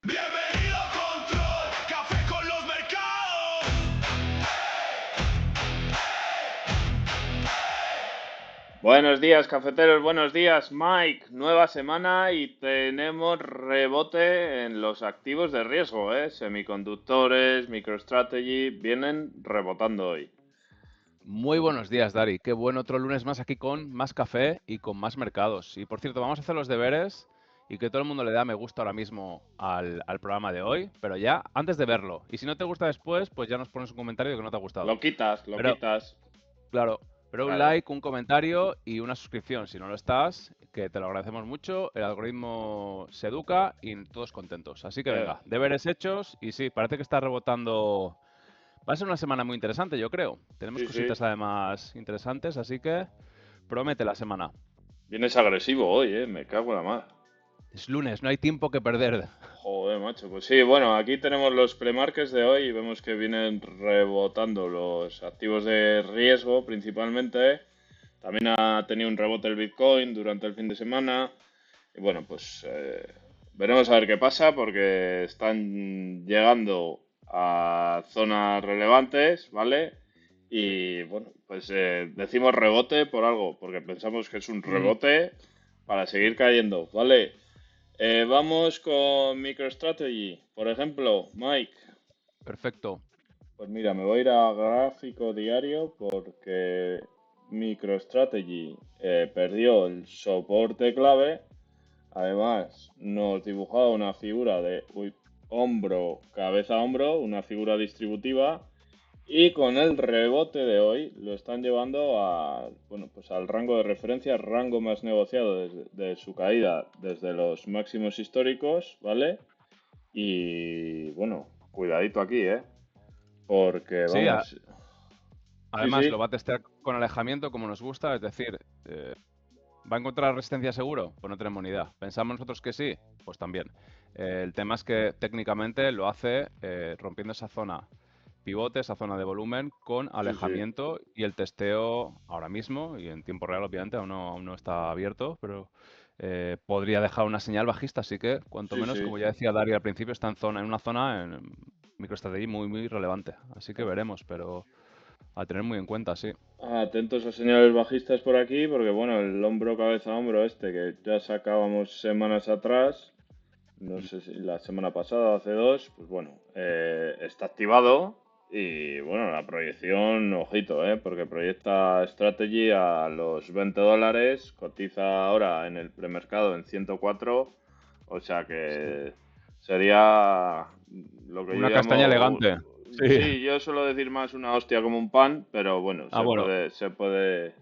Bienvenido a Control, café con los mercados. Buenos días, cafeteros, buenos días, Mike. Nueva semana y tenemos rebote en los activos de riesgo, ¿eh? Semiconductores, MicroStrategy, vienen rebotando hoy. Muy buenos días, Dari. Qué buen otro lunes más aquí con más café y con más mercados. Y por cierto, vamos a hacer los deberes y que todo el mundo le da me gusta ahora mismo al programa de hoy, pero ya antes de verlo. Y si no te gusta después, pues ya nos pones un comentario de que no te ha gustado. Lo quitas, lo Pero, quitas. claro, pero un Claro. like, un comentario y una suscripción. Si no lo estás, que te lo agradecemos mucho. El algoritmo se educa y todos contentos. Así que Eh, venga, deberes hechos y sí, parece que está rebotando. Va a ser una semana muy interesante, yo creo. Tenemos sí, sí. cositas además interesantes, así que promete la semana. Vienes agresivo hoy, ¿eh? Me cago en la mar. Es lunes, no hay tiempo que perder. Joder, macho. Pues sí, bueno, aquí tenemos los premarques de hoy y vemos que vienen rebotando los activos de riesgo principalmente. También ha tenido un rebote el Bitcoin durante el fin de semana. Y bueno, pues veremos a ver qué pasa porque están llegando a zonas relevantes, ¿vale? Y bueno, pues decimos rebote por algo, porque pensamos que es un Mm, rebote para seguir cayendo, ¿vale? Vamos con MicroStrategy, por ejemplo, Mike. perfecto. Pues mira, me voy a ir a gráfico diario porque MicroStrategy perdió el soporte clave. Además, nos dibujaba una figura de hombro, cabeza, hombro, una figura distributiva. Y con el rebote de hoy lo están llevando a, bueno, pues al rango de referencia, rango más negociado desde de su caída desde los máximos históricos, ¿vale? Y bueno, cuidadito aquí, ¿eh? Porque Sí, vamos, sí, además sí, lo va a testear con alejamiento como nos gusta, es decir, ¿va a encontrar resistencia seguro? Pues no tenemos ni idea. ¿Pensamos nosotros que sí? Pues también. El tema es que técnicamente lo hace rompiendo esa zona pivote, esa zona de volumen, con sí, sí, alejamiento y el testeo ahora mismo, y en tiempo real obviamente, aún no está abierto, pero podría dejar una señal bajista, así que cuanto sí, menos, sí. como ya decía Dario al principio, está en una zona en MicroStrategy muy relevante, así que veremos, pero a tener muy en cuenta, sí. Atentos a señales bajistas por aquí, porque bueno, el hombro cabeza hombro este que ya sacábamos semanas atrás, no sé si la semana pasada, hace dos, pues bueno, está activado y bueno, la proyección, ojito, porque proyecta Strategy a los $20, cotiza ahora en el premercado en 104, o sea Sí. que sería lo que yo Una castaña llamo, elegante. Sí. sí, yo suelo decir más una hostia como un pan, pero bueno, Ah, bueno.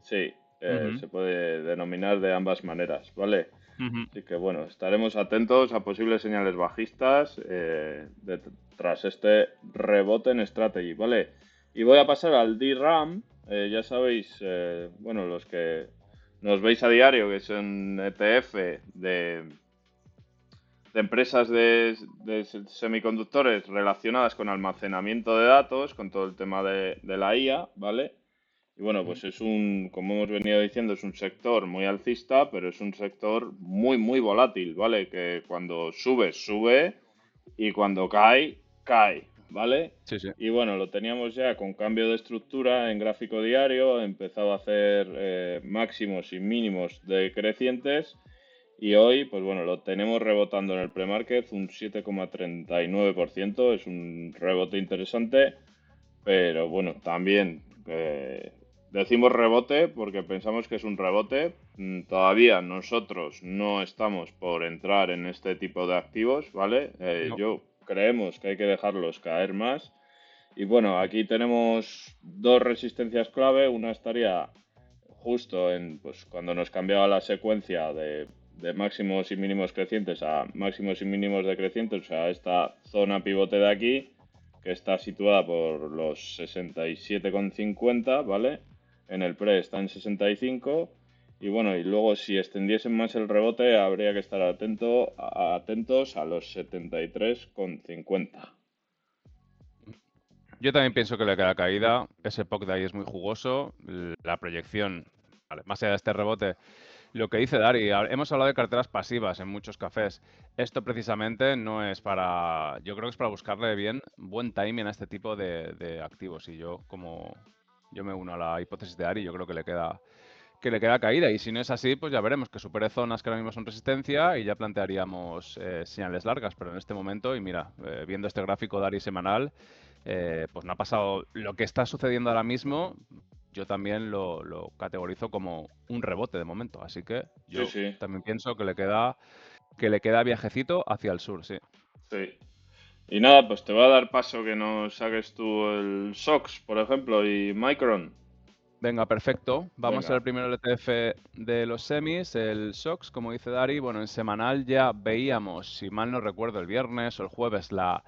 sí, Ujú, se puede denominar de ambas maneras, ¿vale? ujú. Así que bueno, estaremos atentos a posibles señales bajistas tras este rebote en strategy, ¿vale? Y voy a pasar al DRAM. Ya sabéis, bueno, los que nos veis a diario, que son ETF de empresas de semiconductores relacionadas con almacenamiento de datos, con todo el tema de la IA, ¿vale? Y bueno, pues es un, como hemos venido diciendo, es un sector muy alcista, pero es un sector muy volátil, ¿vale? Que cuando sube, sube y cuando cae, cae, ¿vale? Sí, sí. Y bueno, lo teníamos ya con cambio de estructura en gráfico diario, empezado a hacer máximos y mínimos decrecientes y hoy, pues bueno, lo tenemos rebotando en el premarket un 7,39%, es un rebote interesante, pero bueno, también decimos rebote porque pensamos que es un rebote. Todavía nosotros no estamos por entrar en este tipo de activos, ¿vale? No. Yo creemos que hay que dejarlos caer más. Y bueno, aquí tenemos dos resistencias clave. Una estaría justo en pues cuando nos cambiaba la secuencia de máximos y mínimos crecientes a máximos y mínimos decrecientes, o sea, esta zona pivote de aquí, que está situada por los 67,50, ¿vale? En el pre está en 65. Y bueno, y luego si extendiesen más el rebote, habría que estar atentos a los 73,50. Yo también pienso que la caída, ese POC de ahí es muy jugoso. La proyección, vale, más allá de este rebote, Lo que dice Dari, hemos hablado de carteras pasivas en muchos cafés. Esto precisamente no es para, yo creo que es para buscarle bien buen timing a este tipo de activos. Y yo me uno a la hipótesis de Dari, yo creo que le queda caída. Y si no es así, pues ya veremos que supere zonas que ahora mismo son resistencia y ya plantearíamos señales largas. Pero en este momento, y mira, viendo este gráfico Dari semanal, pues no ha pasado lo que está sucediendo ahora mismo. Yo también lo categorizo como un rebote de momento, así que Sí, yo sí, también pienso que le queda viajecito hacia el sur, sí. sí. Y nada, pues te voy a dar paso que nos saques tú el SOX, por ejemplo, y Micron. Venga, perfecto. Vamos a Venga. ver primero el ETF de los semis, el SOX, como dice Dari. Bueno, en semanal ya veíamos, si mal no recuerdo, el viernes o el jueves, la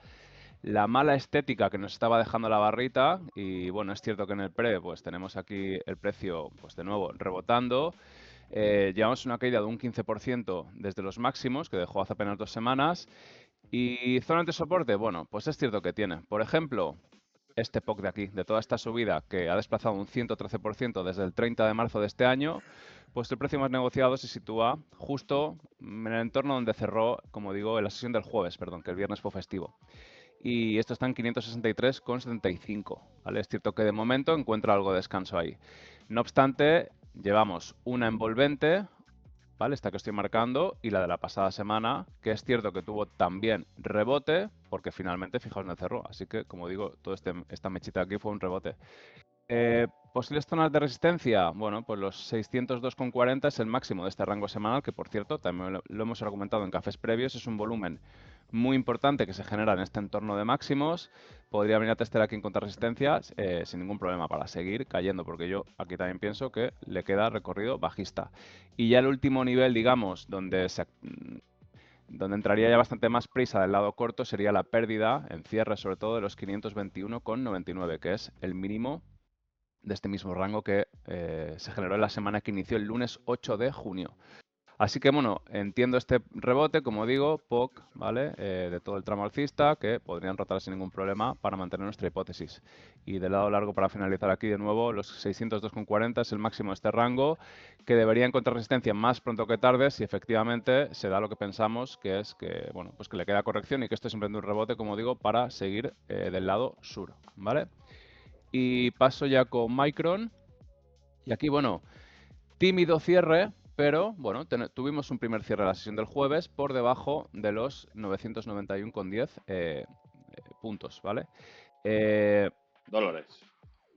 mala estética que nos estaba dejando la barrita. Y bueno, es cierto que en el pre, pues tenemos aquí el precio, pues de nuevo, rebotando. Llevamos una caída de un 15% desde los máximos, que dejó hace apenas 2 semanas. Y zonas de soporte, bueno, pues es cierto que tiene. Por ejemplo, este POC de aquí, de toda esta subida que ha desplazado un 113% desde el 30 de marzo de este año, pues el precio más negociado se sitúa justo en el entorno donde cerró, como digo, en la sesión del jueves, perdón, que el viernes fue festivo. Y esto está en 563,75, ¿vale? Es cierto que de momento encuentra algo de descanso ahí. No obstante, llevamos una envolvente, ¿vale? Esta que estoy marcando, y la de la pasada semana, que es cierto que tuvo también rebote, porque finalmente, fijaos, no cerró. Así que, como digo, esta mechita aquí fue un rebote. Posibles zonas de resistencia, bueno, pues los 602,40 es el máximo de este rango semanal, que por cierto, también lo hemos argumentado en cafés previos, es un volumen muy importante que se genera en este entorno de máximos. Podría venir a testear aquí en contrarresistencia sin ningún problema para seguir cayendo, porque yo aquí también pienso que le queda recorrido bajista. Y ya el último nivel, digamos, donde entraría ya bastante más prisa del lado corto sería la pérdida en cierre, sobre todo de los 521,99, que es el mínimo de este mismo rango que se generó en la semana que inició el lunes 8 de junio. Así que bueno, entiendo este rebote, como digo, POC, ¿vale? De todo el tramo alcista, que podrían rotar sin ningún problema para mantener nuestra hipótesis. Y del lado largo, para finalizar aquí de nuevo, los 602,40 es el máximo de este rango, que debería encontrar resistencia más pronto que tarde si efectivamente se da lo que pensamos, que es que, bueno, pues que le queda corrección y que esto es simplemente un rebote, como digo, para seguir del lado sur, ¿vale? Y paso ya con Micron. Y aquí, bueno, tímido cierre, pero bueno, tuvimos un primer cierre de la sesión del jueves por debajo de los 991,10 puntos, ¿vale? Dólares.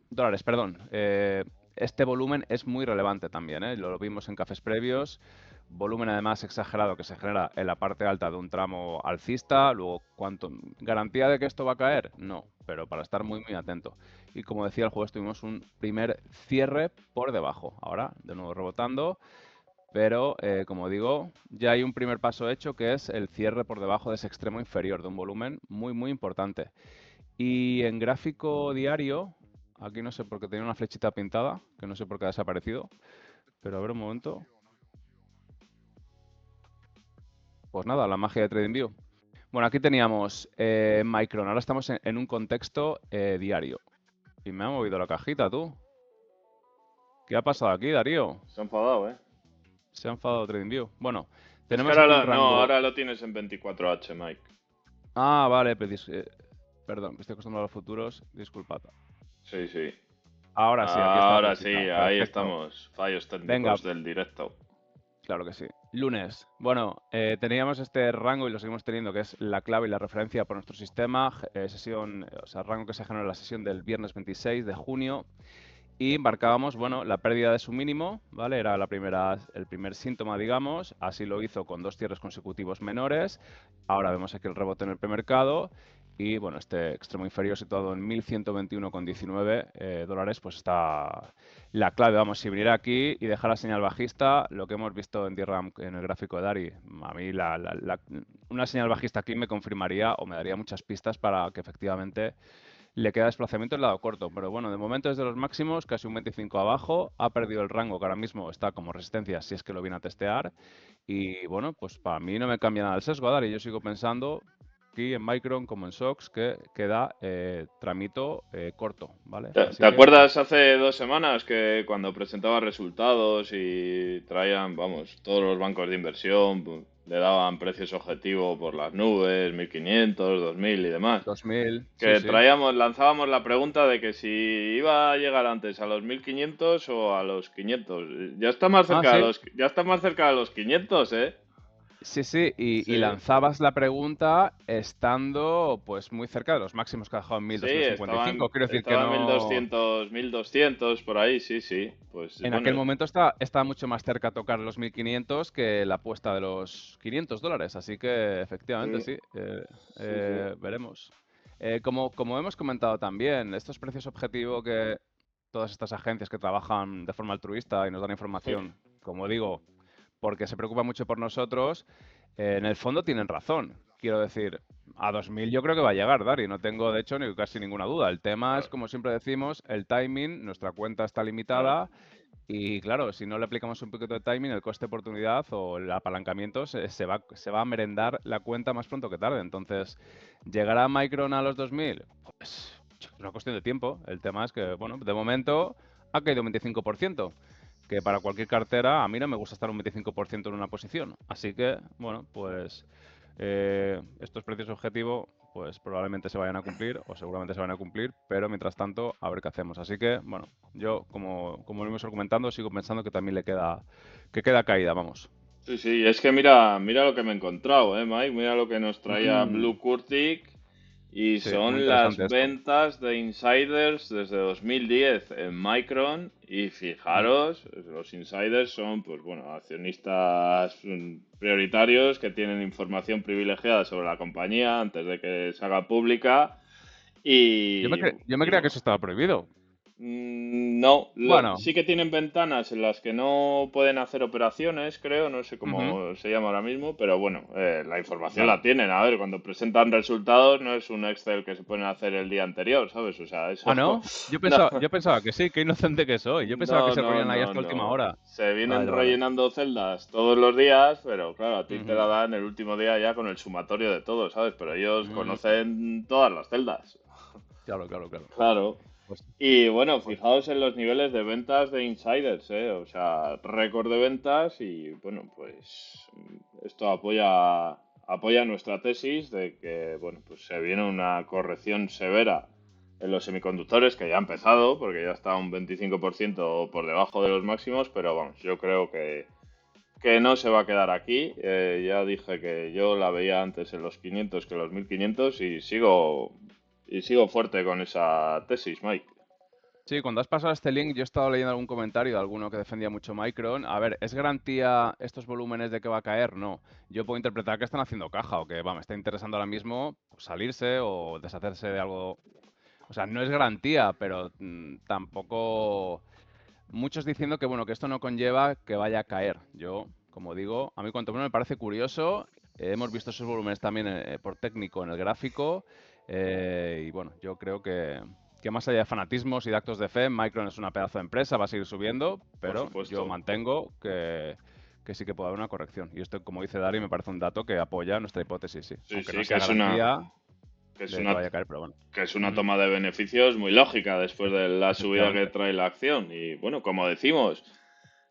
Dólares, perdón. Este volumen es muy relevante también, ¿eh? Lo vimos en cafés previos. Volumen además exagerado que se genera en la parte alta de un tramo alcista. Luego, ¿garantía de que esto va a caer? No, pero para estar muy atento. Y como decía, el jueves tuvimos un primer cierre por debajo. Ahora, de nuevo rebotando. Pero, como digo, ya hay un primer paso hecho que es el cierre por debajo de ese extremo inferior de un volumen muy importante. Y en gráfico diario, aquí no sé por qué tenía una flechita pintada, que no sé por qué ha desaparecido, pero a ver un momento. Pues nada, la magia de TradingView. Bueno, aquí teníamos Micron, ahora estamos en un contexto diario. Y me ha movido la cajita, tú. ¿Qué ha pasado aquí, Darío? Se ha enfadado, ¿eh? Se ha enfadado TradingView. Bueno, Es que tenemos aquí un no, rango. ahora lo tienes en 24H, Mike. Ah, vale, perdón, me estoy acostumbrado a los futuros, disculpad. Sí, sí. Ahora sí, aquí está la Ahora sí, flechita. ahí Perfecto. estamos. Fallos Venga, técnicos del directo. claro que sí. Lunes. Bueno, teníamos este rango y lo seguimos teniendo, que es la clave y la referencia por nuestro sistema. O sea, rango que se generó en la sesión del viernes 26 de junio. Y marcábamos, bueno, la pérdida de su mínimo, ¿vale? Era el primer síntoma, digamos. Así lo hizo con 2 cierres consecutivos menores. Ahora vemos aquí el rebote en el premercado. Y bueno, este extremo inferior situado en 1.121,19 dólares, pues está la clave. Vamos, si viniera aquí y dejar la señal bajista, lo que hemos visto en DRAM en el gráfico de Dari, a mí una señal bajista aquí me confirmaría o me daría muchas pistas para que efectivamente le queda desplazamiento en el lado corto. Pero bueno, de momento desde los máximos, casi un 25 abajo, ha perdido el rango que ahora mismo está como resistencia si es que lo viene a testear. Y bueno, pues para mí no me cambia nada el sesgo, Dari. Yo sigo pensando aquí en Micron como en SOX que queda tramito corto, ¿vale? ¿Te, Así te que acuerdas hace 2 semanas que cuando presentaba resultados y traían, vamos, todos los bancos de inversión, pues, le daban precios objetivo por las nubes, 1500, 2000 y demás? 2000, sí, Que sí. lanzábamos la pregunta de que si iba a llegar antes a los 1500 o a los 500. Ya está más Ah, cerca de sí. ya está más cerca de los 500, ¿eh? Sí, sí, y Sí. lanzabas la pregunta estando pues muy cerca de los máximos que ha dejado en Sí, 1255. Quiero decir que estaba en no. 1200 por ahí, sí, sí. Pues En aquel bueno, momento está mucho más cerca tocar los 1500 que la apuesta de los $500. Así que efectivamente sí, sí, sí, sí. veremos. Como hemos comentado también, estos precios objetivo que todas estas agencias que trabajan de forma altruista y nos dan información, como digo, porque se preocupa mucho por nosotros, en el fondo tienen razón. Quiero decir, a 2000 yo creo que va a llegar, Dari, no tengo de hecho ni casi ninguna duda. El tema es, Claro, como siempre decimos, el timing, nuestra cuenta está claro. limitada y claro, si no le aplicamos un poquito de timing, el coste de oportunidad o el apalancamiento se va a merendar la cuenta más pronto que tarde. Entonces, ¿llegará Micron a los 2000? Pues es una cuestión de tiempo. El tema es que, bueno, de momento ha caído un 25%, que para cualquier cartera a mí no me gusta estar un 25% en una posición. Así que, bueno, pues estos precios objetivo pues probablemente se vayan a cumplir o seguramente se van a cumplir, pero mientras tanto a ver qué hacemos. Así que, bueno, yo como lo hemos argumentando sigo pensando que también queda caída, vamos. Sí, sí, es que mira lo que me he encontrado, Mike, mira lo que nos traía Mm, Blue Curtic y sí, muy son las interesante esto. ventas de insiders desde 2010 en Micron y Mm. fijaros, los insiders son, pues bueno, accionistas prioritarios que tienen información privilegiada sobre la compañía antes de que se haga pública y, Yo me y creía que bueno, eso estaba prohibido. No, Bueno, sí que tienen ventanas en las que no pueden hacer operaciones, creo, no sé ujú, cómo se llama ahora mismo, pero bueno, la información vale. la tienen. A ver, cuando presentan resultados no es un Excel que se pueden hacer el día anterior, ¿sabes? O sea, eso Ah, ¿no? Yo no, pensaba, yo pensaba que sí, qué inocente que soy. Yo pensaba que no, se no, reunían ahí no, hasta última no. hora. Se vienen Vale, vale. rellenando celdas todos los días, pero claro, a ti te la Ujú, dan el último día ya con el sumatorio de todo, ¿sabes? Pero ellos mm, conocen todas las celdas. claro, claro, claro. Claro. Pues, Y bueno, pues fijaos en los niveles de ventas de insiders, ¿eh? O sea, récord de ventas y bueno, pues esto apoya nuestra tesis de que, bueno, pues se viene una corrección severa en los semiconductores, que ya ha empezado, porque ya está un 25% por debajo de los máximos, pero vamos, yo creo que no se va a quedar aquí. Ya dije que yo la veía antes en los 500 que en los 1500 y sigo fuerte con esa tesis, Mike. sí, cuando has pasado este link, yo he estado leyendo algún comentario de alguno que defendía mucho Micron. A ver, ¿es garantía estos volúmenes de que va a caer? No. Yo puedo interpretar que están haciendo caja o que, me está interesando ahora mismo pues, salirse o deshacerse de algo. O sea, no es garantía, pero tampoco. Muchos diciendo que, bueno, que esto no conlleva que vaya a caer. Yo, como digo, a mí cuanto menos me parece curioso. Hemos visto esos volúmenes también por técnico en el gráfico. Y bueno, yo creo que más allá de fanatismos y de actos de fe, Micron es una pedazo de empresa, va a seguir subiendo, Por pero yo supuesto. mantengo que sí que puede haber una corrección. Y esto, como dice Dari, me parece un dato que apoya nuestra hipótesis, sí. Sí, Aunque no sí, que sea es una, garantía que es de que una, vaya a caer, pero bueno. que es una Ujú. toma de beneficios muy lógica después de la subida que Efectivamente. trae la acción. Y bueno, como decimos,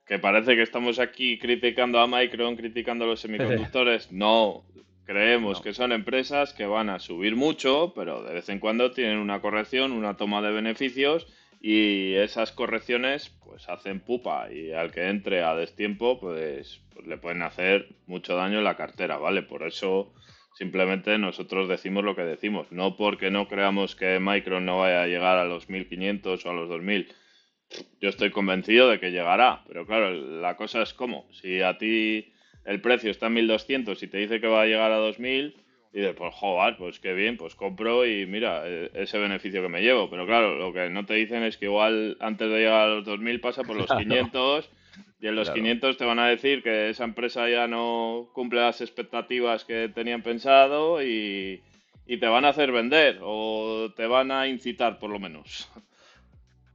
que parece que estamos aquí criticando a Micron, criticando a los semiconductores. No, creemos No. que son empresas que van a subir mucho, pero de vez en cuando tienen una corrección, una toma de beneficios y esas correcciones pues hacen pupa y al que entre a destiempo pues le pueden hacer mucho daño en la cartera, ¿vale? Por eso simplemente nosotros decimos lo que decimos, no porque no creamos que Micron no vaya a llegar a los 1500 o a los 2000. Yo estoy convencido de que llegará, pero claro, la cosa es cómo. Si a ti el precio está en 1200 y te dice que va a llegar a 2000, dices, pues joder, pues qué bien, pues compro y mira, ese beneficio que me llevo. Pero claro, lo que no te dicen es que igual antes de llegar a los 2000 pasa por los Claro, 500 y en los claro. 500 te van a decir que esa empresa ya no cumple las expectativas que tenían pensado y te van a hacer vender o te van a incitar por lo menos.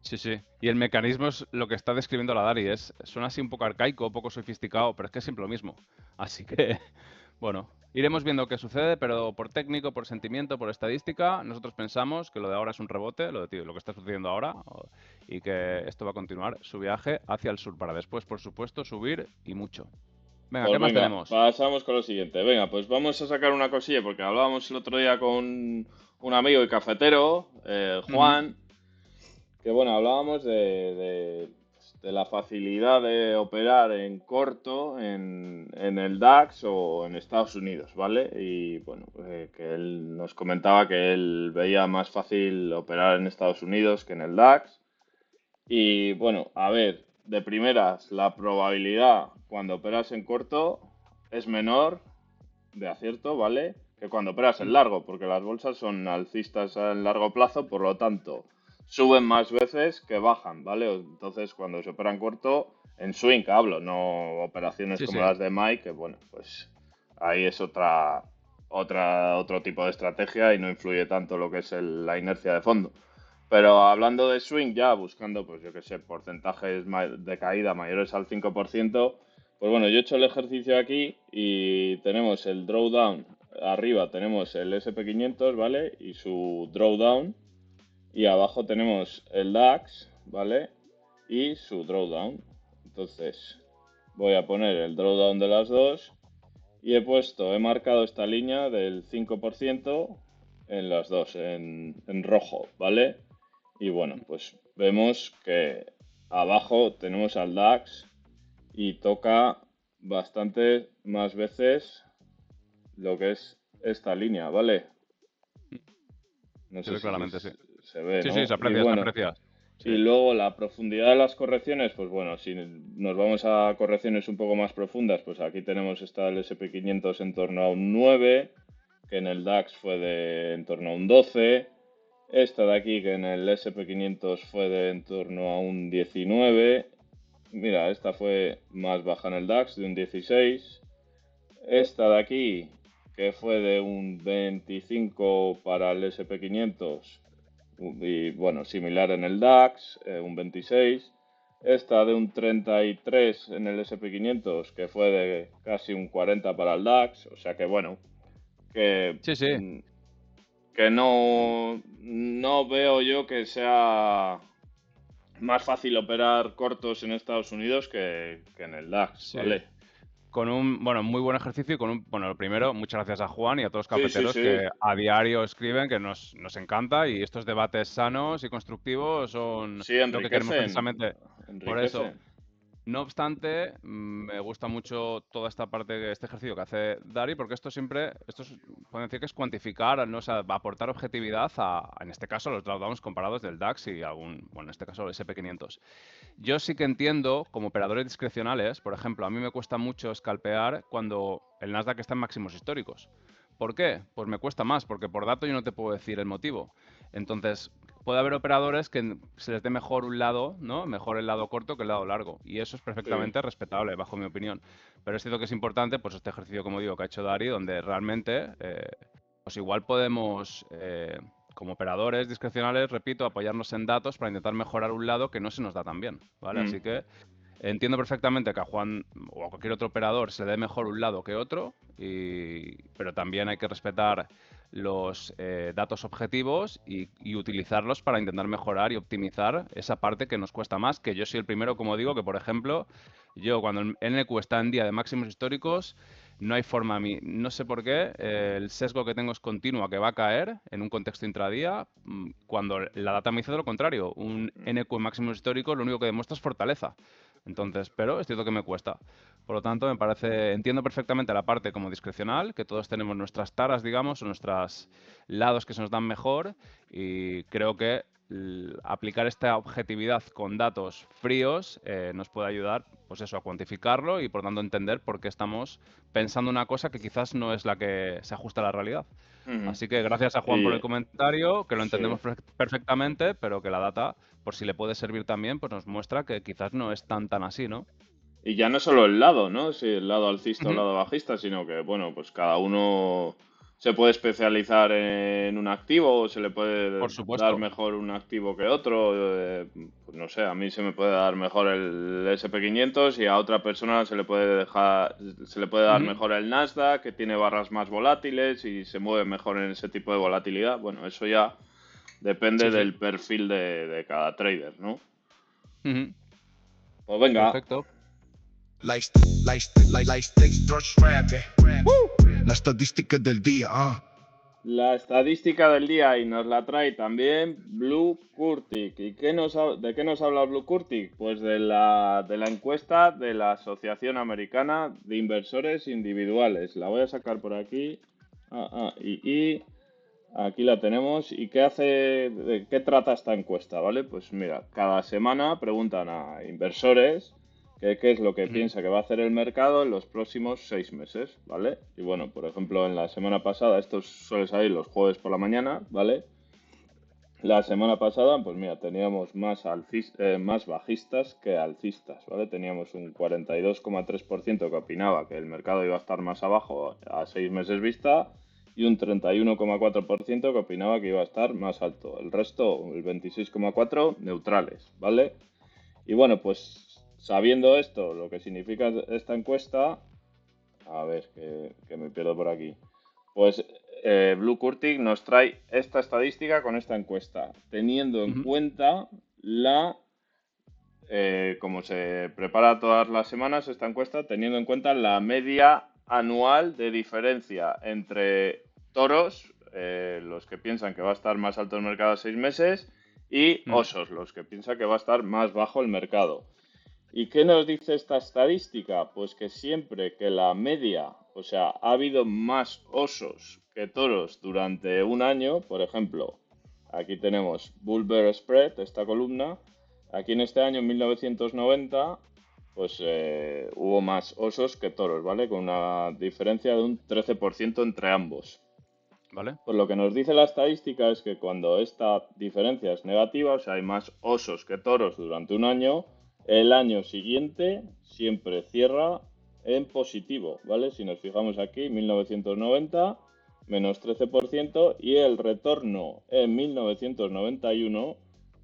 Sí, sí. Y el mecanismo es lo que está describiendo la Dari. Suena así un poco arcaico, un poco sofisticado, pero es que es siempre lo mismo. Así que, Bueno, iremos viendo qué sucede, pero por técnico, por sentimiento, por estadística, nosotros pensamos que lo de ahora es un rebote, lo que está sucediendo ahora, y que esto va a continuar su viaje hacia el sur para después, por supuesto, subir y mucho. Venga, ¿qué Pues más venga, tenemos? pasamos con lo siguiente. Venga, pues vamos a sacar una cosilla, porque hablábamos el otro día con un amigo y cafetero, Ujú. Juan, que bueno, hablábamos de la facilidad de operar en corto en el DAX o en Estados Unidos, ¿vale? Y bueno, que él nos comentaba que él veía más fácil operar en Estados Unidos que en el DAX. Y bueno, a ver, de primeras, la probabilidad cuando operas en corto es menor de acierto, ¿vale? Que cuando operas en largo, porque las bolsas son alcistas en largo plazo, por lo tanto, suben más veces que bajan, ¿vale? Entonces, cuando se opera en corto, en swing hablo, no operaciones Sí, como sí. las de Mike, que bueno, pues ahí es otro tipo de estrategia y no influye tanto lo que es la inercia de fondo. Pero hablando de swing, ya buscando, pues yo qué sé, porcentajes de caída mayores al 5%, pues bueno, yo he hecho el ejercicio aquí y tenemos el drawdown. Arriba tenemos el SP500, ¿vale? Y su drawdown. Y abajo tenemos el DAX, ¿vale? Y su drawdown. Entonces, voy a poner el drawdown de las dos. Y he marcado esta línea del 5% en las dos, en rojo, ¿vale? Y bueno, pues vemos que abajo tenemos al DAX y toca bastante más veces lo que es esta línea, ¿vale? No Se sé ve si claramente, sí. se ve, Sí, sí, ¿no? se Y aprecia, se bueno, aprecia. Sí. y luego la profundidad de las correcciones, pues bueno, si nos vamos a correcciones un poco más profundas, pues aquí tenemos esta del SP500 en torno a un 9, que en el DAX fue de en torno a un 12, esta de aquí que en el SP500 fue de en torno a un 19, mira, esta fue más baja en el DAX de un 16, esta de aquí que fue de un 25 para el SP500 y bueno, similar en el DAX, un 26. Esta de un 33 en el SP500, que fue de casi un 40 para el DAX. O sea que bueno, que, Sí, sí. que no veo yo que sea más fácil operar cortos en Estados Unidos que en el DAX, Sí. ¿vale? Con un, bueno, muy buen ejercicio y con un, bueno, lo primero, muchas gracias a Juan y a todos los Sí, sí, cafeteros sí. que a diario escriben, que nos encanta y estos debates sanos y constructivos son Sí, lo que queremos enriquecen. precisamente. Por eso, Enriquecen. no obstante, me gusta mucho toda esta parte, este ejercicio que hace Dari, porque esto siempre, pueden decir que es cuantificar, ¿no? O sea, va a aportar objetividad en este caso, a los drawdowns comparados del DAX y algún, bueno, en este caso el SP500. Yo sí que entiendo, como operadores discrecionales, por ejemplo, a mí me cuesta mucho scalpear cuando el Nasdaq está en máximos históricos. ¿Por qué? Pues me cuesta más, porque por dato yo no te puedo decir el motivo. Entonces, puede haber operadores que se les dé mejor un lado, ¿no? Mejor el lado corto que el lado largo. Y eso es Sí. perfectamente respetable, bajo mi opinión. Pero es cierto que es importante, pues este ejercicio, como digo, que ha hecho Dari, donde realmente, pues igual podemos, como operadores discrecionales, repito, apoyarnos en datos para intentar mejorar un lado que no se nos da tan bien, ¿vale? Mm. Así que entiendo perfectamente que a Juan o a cualquier otro operador se le dé mejor un lado que otro, pero también hay que respetar los datos objetivos y utilizarlos para intentar mejorar y optimizar esa parte que nos cuesta más, que yo soy el primero, como digo, que por ejemplo, yo cuando el NQ está en día de máximos históricos, no hay forma a mí, no sé por qué, el sesgo que tengo es continuo a que va a caer en un contexto intradía, cuando la data me dice de lo contrario. Un NQ en máximos históricos lo único que demuestra es fortaleza. Entonces, pero es cierto que me cuesta. Por lo tanto, me parece, entiendo perfectamente la parte como discrecional, que todos tenemos nuestras taras, digamos, o nuestros lados que se nos dan mejor, y creo que aplicar esta objetividad con datos fríos nos puede ayudar, pues eso, a cuantificarlo y por tanto entender por qué estamos pensando una cosa que quizás no es la que se ajusta a la realidad. Ujú. Así que gracias a Juan por Y el comentario, que lo sí. entendemos perfectamente, pero que la data, por si le puede servir también, pues nos muestra que quizás no es tan así, ¿no? Y ya no solo el lado, ¿no? Si el lado alcista o el Ujú. lado bajista, sino que, bueno, pues cada uno se puede especializar en un activo o se le puede Por dar supuesto. mejor un activo que otro. Pues no sé, a mí se me puede dar mejor el SP500 y a otra persona se le puede dar Ujú. mejor el Nasdaq, que tiene barras más volátiles y se mueve mejor en ese tipo de volatilidad. Bueno, eso ya depende Sí, sí. del perfil de cada trader, ¿no? Ujú. Pues venga, Perfecto. La estadística del día, la estadística del día y nos la trae también Blue Kurtik. ¿Y de qué nos habla Blue Kurtik? Pues de la encuesta de la Asociación Americana de Inversores Individuales. La voy a sacar por aquí. Aquí la tenemos. ¿Y de qué trata esta encuesta? ¿Vale? Pues mira, cada semana preguntan a inversores qué es lo que Ujú. piensa que va a hacer el mercado en los próximos 6 meses, ¿vale? Y bueno, por ejemplo, en la semana pasada, esto suele salir los jueves por la mañana, ¿vale? La semana pasada, pues mira, teníamos más bajistas que alcistas, ¿vale? Teníamos un 42,3% que opinaba que el mercado iba a estar más abajo a 6 meses vista y un 31,4% que opinaba que iba a estar más alto. El resto, el 26,4%, neutrales, ¿vale? Y bueno, pues sabiendo esto, lo que significa esta encuesta, a ver, que me pierdo por aquí. Pues Blue Kurtik nos trae esta estadística con esta encuesta, teniendo en Ujú. cuenta como se prepara todas las semanas esta encuesta, teniendo en cuenta la media anual de diferencia entre toros, los que piensan que va a estar más alto el mercado a 6 meses, y Ujú. osos, los que piensan que va a estar más bajo el mercado. ¿Y qué nos dice esta estadística? Pues que siempre que la media, o sea, ha habido más osos que toros durante un año, por ejemplo, aquí tenemos Bull Bear Spread, esta columna, aquí en este año, en 1990, pues hubo más osos que toros, ¿vale? Con una diferencia de un 13% entre ambos. ¿Vale? Pues lo que nos dice la estadística es que cuando esta diferencia es negativa, o sea, hay más osos que toros durante un año, el año siguiente siempre cierra en positivo, ¿vale? Si nos fijamos aquí, 1990, menos 13%, y el retorno en 1991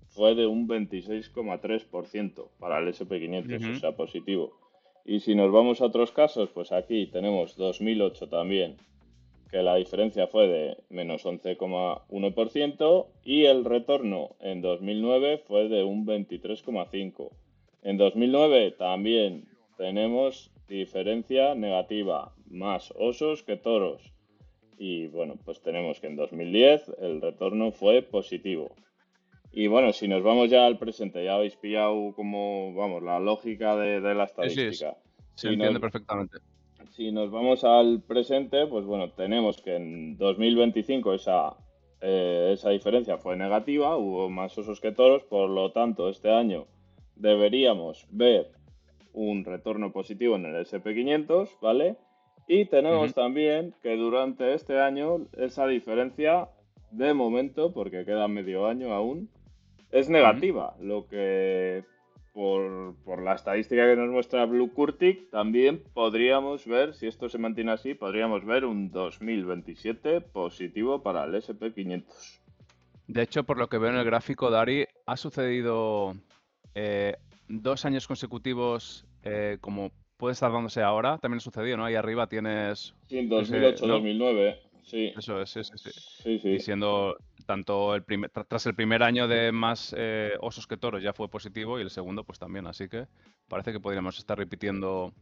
fue de un 26,3% para el SP500, o Ujú. sea, positivo. Y si nos vamos a otros casos, pues aquí tenemos 2008 también, que la diferencia fue de menos 11,1% y el retorno en 2009 fue de un 23,5%. En 2009 también tenemos diferencia negativa, más osos que toros. Y bueno, pues tenemos que en 2010 el retorno fue positivo. Y bueno, si nos vamos ya al presente, ya habéis pillado como, vamos, la lógica de la Sí, sí, estadística. se Si nos, entiende perfectamente. si nos vamos al presente, pues bueno, tenemos que en 2025 esa diferencia fue negativa, hubo más osos que toros, por lo tanto este año deberíamos ver un retorno positivo en el SP500, ¿vale? Y tenemos Ujú. también que durante este año esa diferencia, de momento, porque queda medio año aún, es Ujú. negativa, lo que por la estadística que nos muestra Blue Kurtik, también podríamos ver, si esto se mantiene así, podríamos ver un 2027 positivo para el SP500. De hecho, por lo que veo en el gráfico, Dari, ha sucedido eh, 2 años consecutivos como puede estar dándose ahora. También ha sucedido, ¿no? Ahí arriba tienes Sí, en ese, ¿no? 2008-2009, sí, Eso es, sí, sí, sí. sí, Y sí. siendo tanto tras el primer año de más osos que toros ya fue positivo y el segundo pues también. Así que parece que podríamos estar repitiendo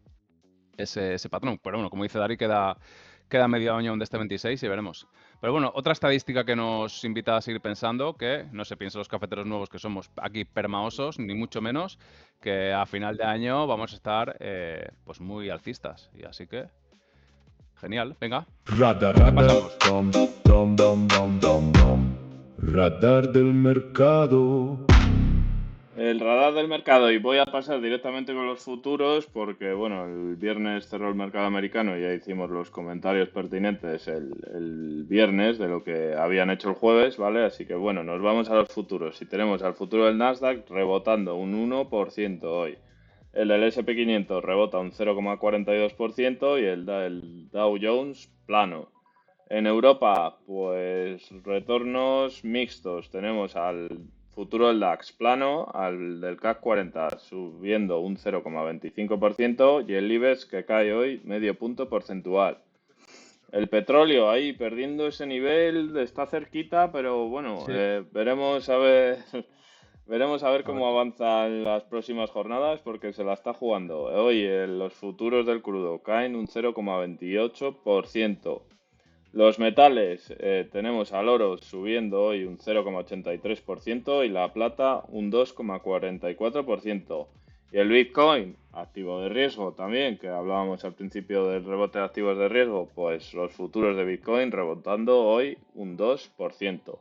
ese patrón. Pero bueno, como dice Dari, queda medio año aún de este 26 y veremos. Pero bueno, otra estadística que nos invita a seguir pensando, que no se piensen los cafeteros nuevos que somos aquí permaosos, ni mucho menos, que a final de año vamos a estar pues muy alcistas. Y así que, genial, venga, Radar, radar, repasamos. dom, dom, dom, dom, dom, dom. Radar del mercado. El radar del mercado, y voy a pasar directamente con los futuros porque, bueno, el viernes cerró el mercado americano y ya hicimos los comentarios pertinentes el viernes de lo que habían hecho el jueves, ¿vale? Así que, bueno, nos vamos a los futuros. Si tenemos al futuro del Nasdaq rebotando un 1% hoy. El del SP500 rebota un 0,42% y el Dow Jones plano. En Europa, pues retornos mixtos. Tenemos al futuro del DAX plano, al del CAC 40 subiendo un 0,25% y el IBEX que cae hoy medio punto porcentual. El petróleo ahí perdiendo ese nivel, está cerquita, pero bueno, Sí, veremos a ver, veremos a ver a ver. cómo avanzan las próximas jornadas porque se la está jugando. Hoy los futuros del crudo caen un 0,28%. Los metales, tenemos al oro subiendo hoy un 0,83% y la plata un 2,44%. Y el Bitcoin, activo de riesgo también, que hablábamos al principio del rebote de activos de riesgo, pues los futuros de Bitcoin rebotando hoy un 2%.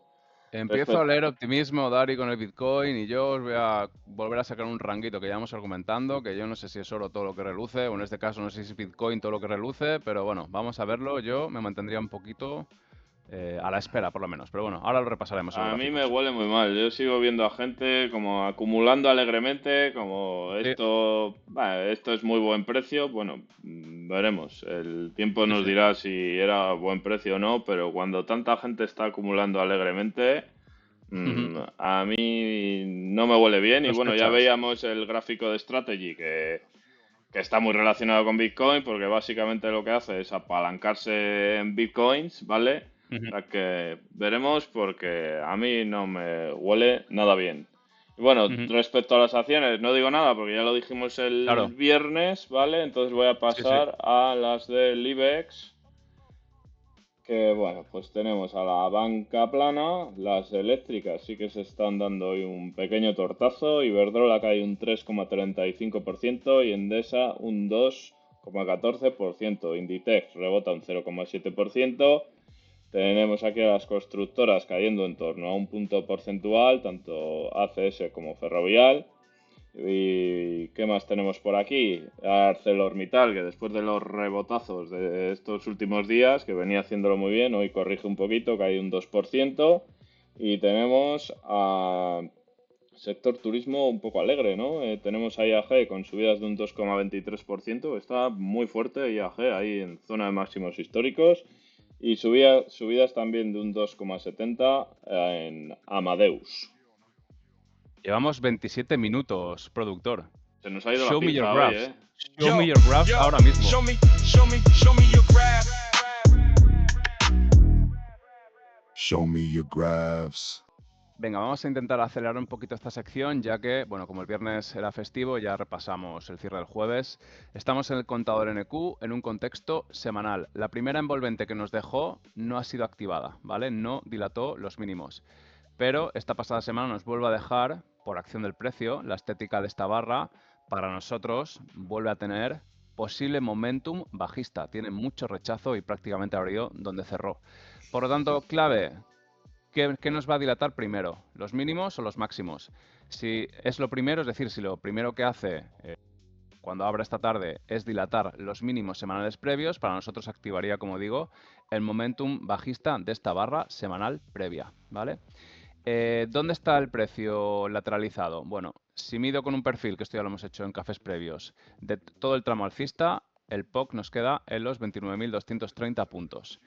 Empiezo a Respecto leer optimismo, Dari, con el Bitcoin y yo os voy a volver a sacar un ranguito que ya hemos argumentando, que yo no sé si es oro todo lo que reluce, o en este caso no sé si es Bitcoin todo lo que reluce, pero bueno, vamos a verlo. Yo me mantendría un poquito a la espera, por lo menos. Pero bueno, ahora lo repasaremos en los A mí me gráficos. huele muy mal. Yo sigo viendo a gente como acumulando alegremente, como Sí, esto es muy buen precio. Bueno, veremos. El tiempo sí, nos sí, dirá si era buen precio o no, pero cuando tanta gente está acumulando alegremente, a mí no me huele bien. Y bueno, ya sospechas. veíamos el gráfico de Strategy que está muy relacionado con Bitcoin, porque básicamente lo que hace es apalancarse en Bitcoins, ¿vale? O Ujú, sea que veremos porque a mí no me huele nada bien. Y bueno, ujú. respecto a las acciones, no digo nada porque ya lo dijimos el Claro, viernes, ¿vale? Entonces voy a sí, sí. pasar a las del IBEX, que bueno, pues tenemos a la banca plana, las eléctricas sí que se están dando hoy un pequeño tortazo, Iberdrola cae un 3,35% y Endesa un 2,14%, Inditex rebota un 0,7%, tenemos aquí a las constructoras cayendo en torno a un punto porcentual, tanto ACS como Ferrovial. ¿Y qué más tenemos por aquí? ArcelorMittal, que después de los rebotazos de estos últimos días, que venía haciéndolo muy bien, hoy corrige un poquito, cae un 2%. Y tenemos a sector turismo un poco alegre, ¿no? Tenemos a IAG con subidas de un 2,23%, está muy fuerte IAG ahí en zona de máximos históricos. Y subidas también de un 2,70% en Amadeus. Llevamos 27 minutos, productor. Se nos ha ido la Show me your pinza hoy, graphs. ¿eh? Show me Yo, your graphs yo, ahora mismo. show me your graph. Show me your graphs. Venga, vamos a intentar acelerar un poquito esta sección, ya que, bueno, como el viernes era festivo, ya repasamos el cierre del jueves. Estamos en el contador NQ en un contexto semanal. La primera envolvente que nos dejó no ha sido activada, ¿vale? No dilató los mínimos. Pero esta pasada semana nos vuelve a dejar, por acción del precio, la estética de esta barra, para nosotros, vuelve a tener posible momentum bajista. Tiene mucho rechazo y prácticamente abrió donde cerró. Por lo tanto, clave, ¿qué nos va a dilatar primero? ¿Los mínimos o los máximos? Si es lo primero, es decir, si lo primero que hace cuando abra esta tarde es dilatar los mínimos semanales previos, para nosotros activaría, como digo, el momentum bajista de esta barra semanal previa, ¿vale? ¿Dónde está el precio lateralizado? Bueno, si mido con un perfil, que esto ya lo hemos hecho en cafés previos, de todo el tramo alcista, el POC nos queda en los 29.230 puntos.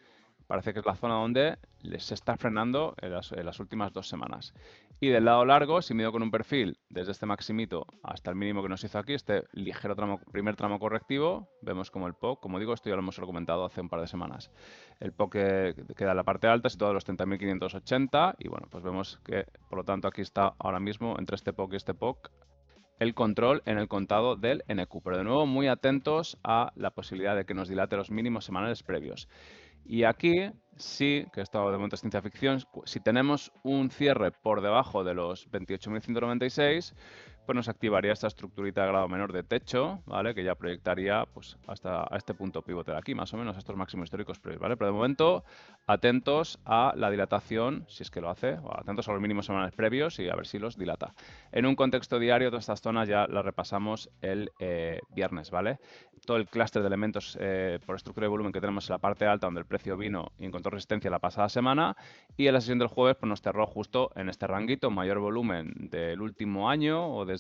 Parece que es la zona donde se está frenando en las últimas 2 semanas. Y del lado largo, si mido con un perfil desde este maximito hasta el mínimo que nos hizo aquí, este ligero primer tramo correctivo, vemos como el POC, como digo, esto ya lo hemos comentado hace un par de semanas. El POC que queda en la parte alta, situado en los 30.580, y bueno, pues vemos que, por lo tanto, aquí está ahora mismo, entre este POC y este POC, el control en el contado del NQ. Pero de nuevo, muy atentos a la posibilidad de que nos dilate los mínimos semanales previos. Y aquí sí, que esto de momento es ciencia ficción, si tenemos un cierre por debajo de los 28.196, pues nos activaría esta estructurita de grado menor de techo, ¿vale? Que ya proyectaría pues hasta a este punto pivote de aquí, más o menos, a estos máximos históricos previos, ¿vale? Pero de momento, atentos a la dilatación, si es que lo hace, o atentos a los mínimos semanales previos y a ver si los dilata. En un contexto diario, todas estas zonas ya las repasamos el viernes, ¿vale? Todo el clúster de elementos por estructura y volumen que tenemos en la parte alta, donde el precio vino y encontró resistencia la pasada semana, y en la sesión del jueves pues nos cerró justo en este ranguito, mayor volumen del último año o desde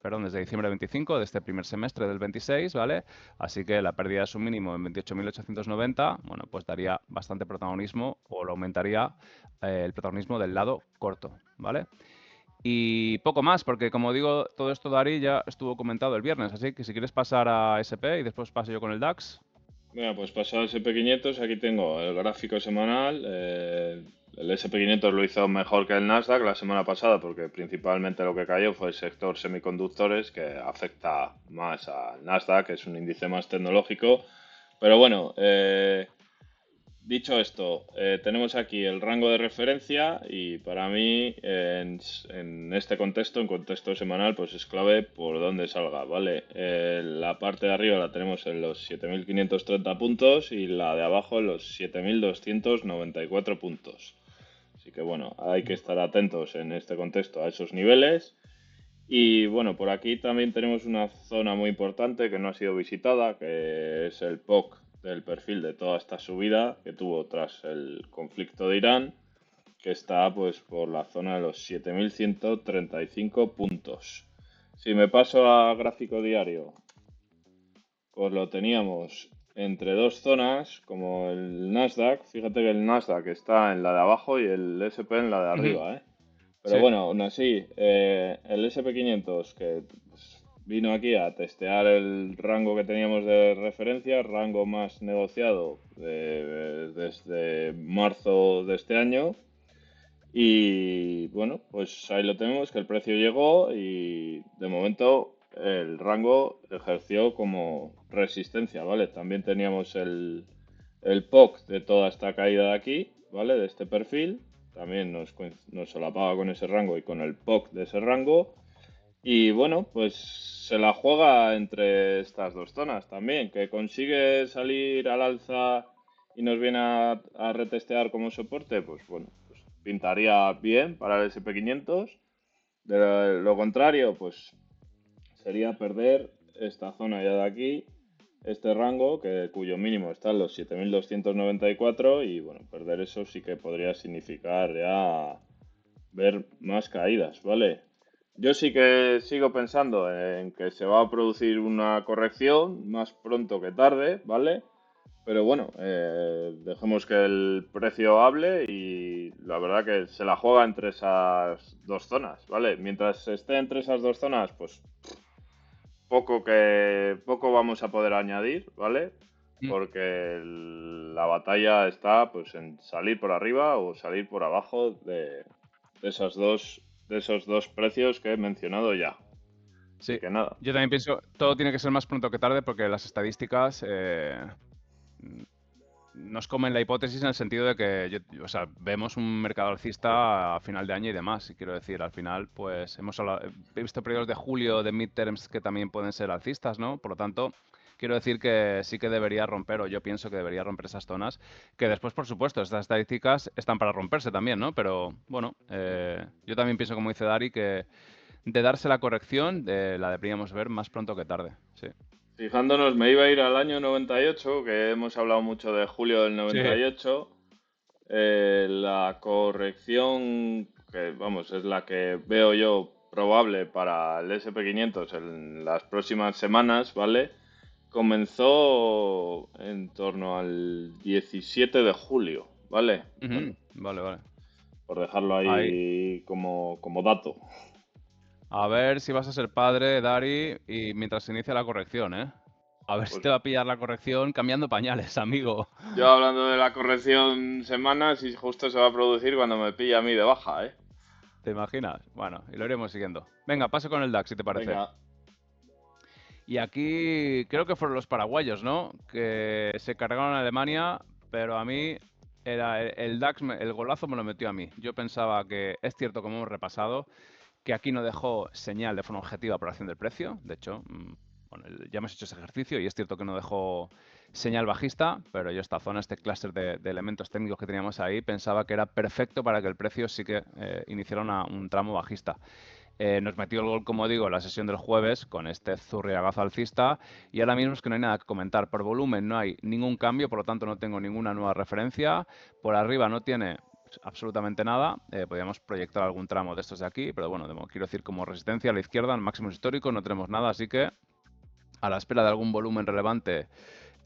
perdón, desde diciembre 25, de este primer semestre del 26, ¿vale? Así que la pérdida de su mínimo en 28.890, bueno, pues daría bastante protagonismo o lo aumentaría el protagonismo del lado corto, ¿vale? Y poco más, porque como digo, todo esto Dari ya estuvo comentado el viernes, así que si quieres pasar a SP y después paso yo con el DAX. Bueno, pues pasado al SP500, aquí tengo el gráfico semanal. El SP500 lo hizo mejor que el Nasdaq la semana pasada porque principalmente lo que cayó fue el sector semiconductores que afecta más al Nasdaq, que es un índice más tecnológico. Pero bueno, dicho esto, tenemos aquí el rango de referencia y para mí en este contexto, en contexto semanal, pues es clave por dónde salga, ¿vale? La parte de arriba la tenemos en los 7.530 puntos y la de abajo en los 7.294 puntos. Así que bueno, hay que estar atentos en este contexto a esos niveles. Y bueno, por aquí también tenemos una zona muy importante que no ha sido visitada, que es el POC del perfil de toda esta subida que tuvo tras el conflicto de Irán, que está pues por la zona de los 7.135 puntos. Si me paso a gráfico diario, pues lo teníamos entre dos zonas, como el Nasdaq. Fíjate que el Nasdaq está en la de abajo y el SP en la de Ujú. arriba, ¿eh? Pero Sí. bueno, aún así, el SP500 que pues, vino aquí a testear el rango que teníamos de referencia, rango más negociado desde marzo de este año. Y bueno, pues ahí lo tenemos, que el precio llegó y de momento el rango ejerció como resistencia, ¿vale? También teníamos el POC de toda esta caída de aquí, ¿vale? De este perfil. También nos solapaba con ese rango y con el POC de ese rango. Y bueno, pues se la juega entre estas dos zonas también, que consigue salir al alza y nos viene a retestear como soporte, pues bueno, pues pintaría bien para el SP500. De lo contrario, pues sería perder esta zona ya de aquí, este rango, cuyo mínimo está en los 7.294 y bueno, perder eso sí que podría significar ya ver más caídas, ¿vale? Yo sí que sigo pensando en que se va a producir una corrección más pronto que tarde, ¿vale? Pero bueno, dejemos que el precio hable y la verdad que se la juega entre esas dos zonas, ¿vale? Mientras esté entre esas dos zonas, pues poco vamos a poder añadir, ¿vale? Mm. Porque la batalla está pues en salir por arriba o salir por abajo de esos dos precios que he mencionado ya. Así Sí, que nada. yo también pienso, todo tiene que ser más pronto que tarde porque las estadísticas nos comen la hipótesis en el sentido de que, o sea, vemos un mercado alcista a final de año y demás. Y quiero decir, al final, pues he visto periodos de julio de midterms que también pueden ser alcistas, ¿no? Por lo tanto, quiero decir que sí que debería romper, o yo pienso que debería romper esas zonas, que después, por supuesto, estas estadísticas están para romperse también, ¿no? Pero bueno, yo también pienso, como dice Dari, que de darse la corrección, la deberíamos ver más pronto que tarde. Sí. Fijándonos, me iba a ir al año 98, que hemos hablado mucho de julio del Sí. 98. La corrección, que vamos, es la que veo yo probable para el SP500 en las próximas semanas, ¿vale? Comenzó en torno al 17 de julio, ¿vale? Bueno, Ujú. Vale, vale. por dejarlo Ahí. ahí como dato. A ver si vas a ser padre, Dari, y mientras se inicia la corrección, ¿eh? A ver si Pues te va a pillar la corrección cambiando pañales, amigo. yo hablando de la corrección semanas y justo se va a producir cuando me pilla a mí de baja, ¿eh? ¿Te imaginas? Bueno, y lo iremos siguiendo. Venga, paso con el DAX, si te parece. Venga, Y aquí creo que fueron los paraguayos, ¿no? Que se cargaron a Alemania, pero a mí era el DAX, el golazo me lo metió a mí. Yo pensaba que es cierto, como hemos repasado, que aquí no dejó señal de forma objetiva por acción del precio. De hecho, bueno, ya hemos hecho ese ejercicio y es cierto que no dejó señal bajista, pero yo esta zona, este clúster de elementos técnicos que teníamos ahí, pensaba que era perfecto para que el precio sí que iniciara un tramo bajista. Nos metió el gol, como digo, en la sesión del jueves con este zurriagazo alcista y ahora mismo es que no hay nada que comentar. Por volumen no hay ningún cambio, por lo tanto no tengo ninguna nueva referencia. Por arriba no tiene absolutamente nada. Podríamos proyectar algún tramo de estos de aquí, pero bueno, quiero decir, como resistencia a la izquierda, en máximos históricos, no tenemos nada, así que a la espera de algún volumen relevante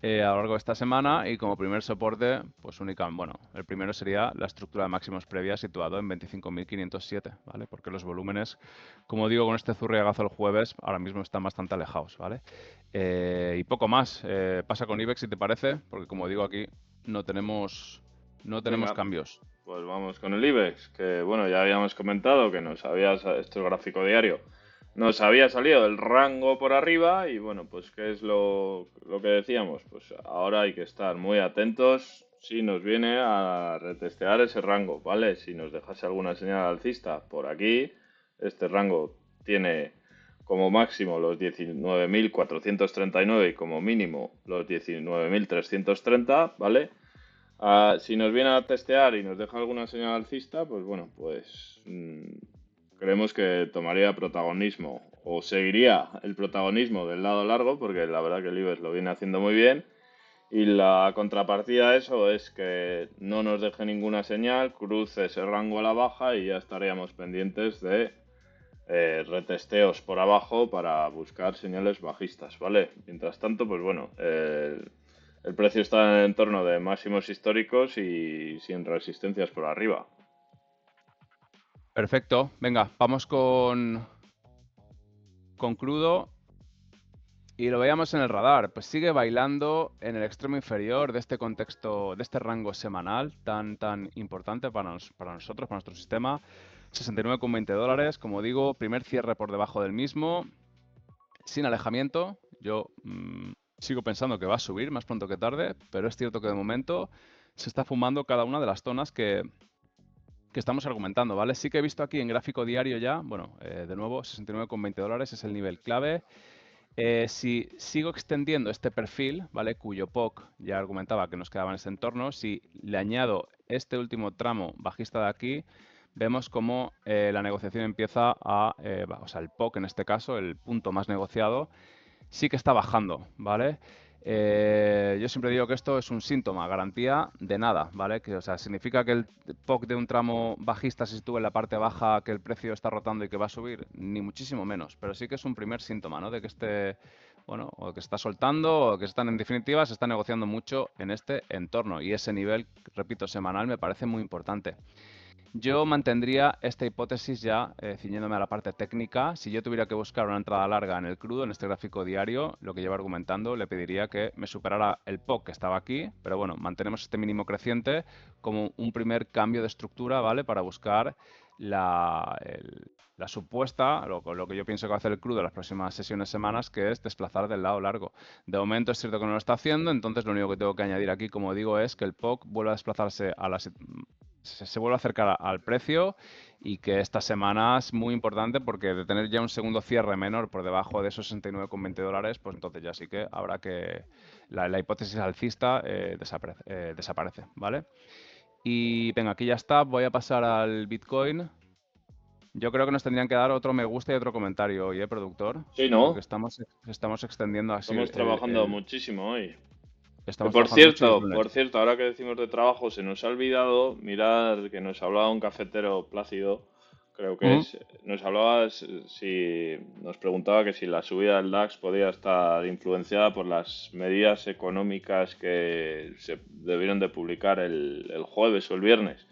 a lo largo de esta semana, y como primer soporte, pues bueno, el primero sería la estructura de máximos previa situado en 25.507, ¿vale? Porque los volúmenes, como digo, con este zurriagazo el jueves, ahora mismo están bastante alejados, ¿vale? Y poco más. Pasa con IBEX, si te parece, porque como digo, aquí no tenemos Venga, cambios. pues vamos con el IBEX, que bueno, ya habíamos comentado que esto es gráfico diario, nos había salido el rango por arriba y bueno, pues ¿qué es lo que decíamos? Pues ahora hay que estar muy atentos si nos viene a retestear ese rango, ¿vale? Si nos dejase alguna señal alcista por aquí, este rango tiene como máximo los 19.439 y como mínimo los 19.330, ¿vale? Si nos viene a testear y nos deja alguna señal alcista, pues bueno, pues creemos que tomaría protagonismo o seguiría el protagonismo del lado largo, porque la verdad que el IBEX lo viene haciendo muy bien. Y la contrapartida a eso es que no nos deje ninguna señal, cruce ese rango a la baja y ya estaríamos pendientes de retesteos por abajo para buscar señales bajistas, ¿vale? Mientras tanto, pues bueno, el precio está en el entorno de máximos históricos y sin resistencias por arriba. Perfecto. Venga, vamos con crudo. Y lo veíamos en el radar, pues sigue bailando en el extremo inferior de este contexto, de este rango semanal tan importante para nosotros, para nuestro sistema. 69,20 dólares, como digo, primer cierre por debajo del mismo, sin alejamiento. Yo sigo pensando que va a subir más pronto que tarde, pero es cierto que de momento se está fumando cada una de las zonas que estamos argumentando, ¿vale? Sí que he visto aquí en gráfico diario ya, bueno, de nuevo, 69,20 dólares es el nivel clave. Si sigo extendiendo este perfil, ¿vale? Cuyo POC ya argumentaba que nos quedaba en ese entorno, si le añado este último tramo bajista de aquí, vemos cómo la negociación empieza o sea, el POC en este caso, el punto más negociado, sí que está bajando, ¿vale? Yo siempre digo que esto es un síntoma, garantía de nada, ¿vale? Que, o sea, significa que el POC de un tramo bajista se sitúa en la parte baja, que el precio está rotando y que va a subir, ni muchísimo menos, pero sí que es un primer síntoma, ¿no? De que bueno, o que se está soltando, o que en definitiva, se está negociando mucho en este entorno, y ese nivel, repito, semanal me parece muy importante. Yo mantendría esta hipótesis ya ciñéndome a la parte técnica. Si yo tuviera que buscar una entrada larga en el crudo, en este gráfico diario, lo que llevo argumentando, le pediría que me superara el POC que estaba aquí, pero bueno, mantenemos este mínimo creciente como un primer cambio de estructura, ¿vale? Para buscar la supuesta, lo que yo pienso que va a hacer el crudo en las próximas sesiones, semanas, que es desplazar del lado largo. De momento es cierto que no lo está haciendo, entonces lo único que tengo que añadir aquí, como digo, es que el POC vuelva a desplazarse se vuelve a acercar al precio, y que esta semana es muy importante porque de tener ya un segundo cierre menor por debajo de esos 69,20 dólares, pues entonces ya sí que habrá que la hipótesis alcista desaparece, ¿vale? Y venga, aquí ya está, voy a pasar al Bitcoin. Yo creo que nos tendrían que dar otro me gusta y otro comentario hoy, productor, Sí, porque ¿no? estamos extendiendo así Estamos trabajando muchísimo hoy. Que estamos trabajando mucho y es lunes. por cierto, ahora que decimos de trabajo, se nos ha olvidado mirar que nos hablaba un cafetero Plácido, creo que es, nos hablaba, si nos preguntaba que si la subida del DAX podía estar influenciada por las medidas económicas que se debieron de publicar el jueves o el viernes.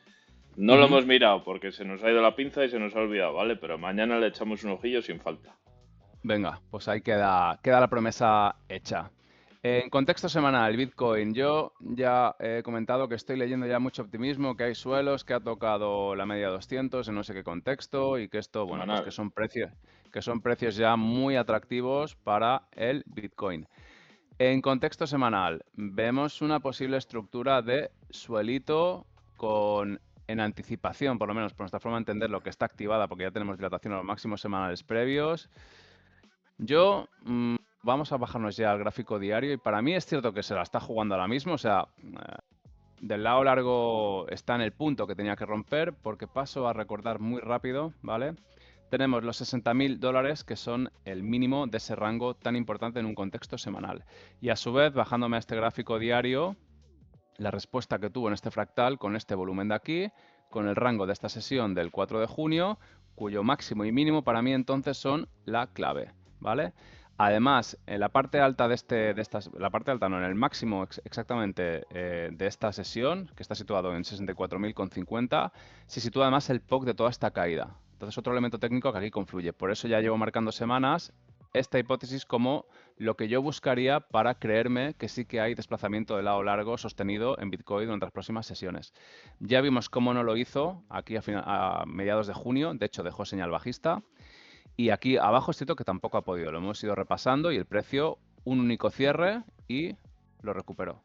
No lo hemos mirado porque se nos ha ido la pinza y se nos ha olvidado, ¿vale? Pero mañana le echamos un ojillo sin falta. Venga, pues ahí queda la promesa hecha. En contexto semanal, Bitcoin, yo ya he comentado que estoy leyendo ya mucho optimismo, que hay suelos, que ha tocado la media 200 en no sé qué contexto, y que esto, bueno, pues que son precios ya muy atractivos para el Bitcoin. En contexto semanal, vemos una posible estructura de suelito en anticipación, por lo menos por nuestra forma de entender, lo que está activada, porque ya tenemos dilatación a los máximos semanales previos. Vamos a bajarnos ya al gráfico diario, y para mí es cierto que se la está jugando ahora mismo, o sea, del lado largo está en el punto que tenía que romper, porque paso a recordar muy rápido, ¿vale? Tenemos los 60.000 dólares, que son el mínimo de ese rango tan importante en un contexto semanal. Y a su vez, bajándome a este gráfico diario, la respuesta que tuvo en este fractal con este volumen de aquí, con el rango de esta sesión del 4 de junio, cuyo máximo y mínimo para mí entonces son la clave, ¿vale? Además, en la parte alta la parte alta no, en el máximo exactamente de esta sesión, que está situado en 64.050, se sitúa además el POC de toda esta caída. Entonces, otro elemento técnico que aquí confluye. Por eso ya llevo marcando semanas esta hipótesis como lo que yo buscaría para creerme que sí que hay desplazamiento de lado largo sostenido en Bitcoin durante las próximas sesiones. Ya vimos cómo no lo hizo aquí a mediados de junio, de hecho dejó señal bajista. Y aquí abajo es cierto que tampoco ha podido, lo hemos ido repasando y el precio, un único cierre y lo recuperó.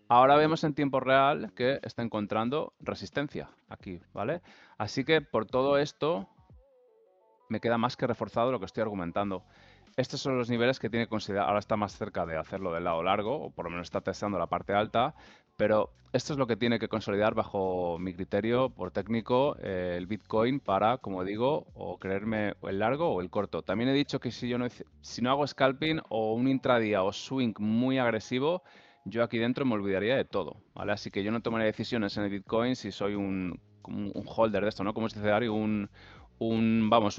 Ahora vemos en tiempo real que está encontrando resistencia aquí, ¿vale? Así que por todo esto me queda más que reforzado lo que estoy argumentando. Estos son los niveles que tiene que considerar. Ahora está más cerca de hacerlo del lado largo, o por lo menos está testando la parte alta, pero esto es lo que tiene que consolidar bajo mi criterio por técnico el Bitcoin para, como digo, o creerme el largo o el corto. También he dicho que si no hago scalping o un intradía o swing muy agresivo, yo aquí dentro me olvidaría de todo, ¿vale? Así que yo no tomaré decisiones en el Bitcoin si soy un holder de esto, ¿no? Como se dice, Ari, un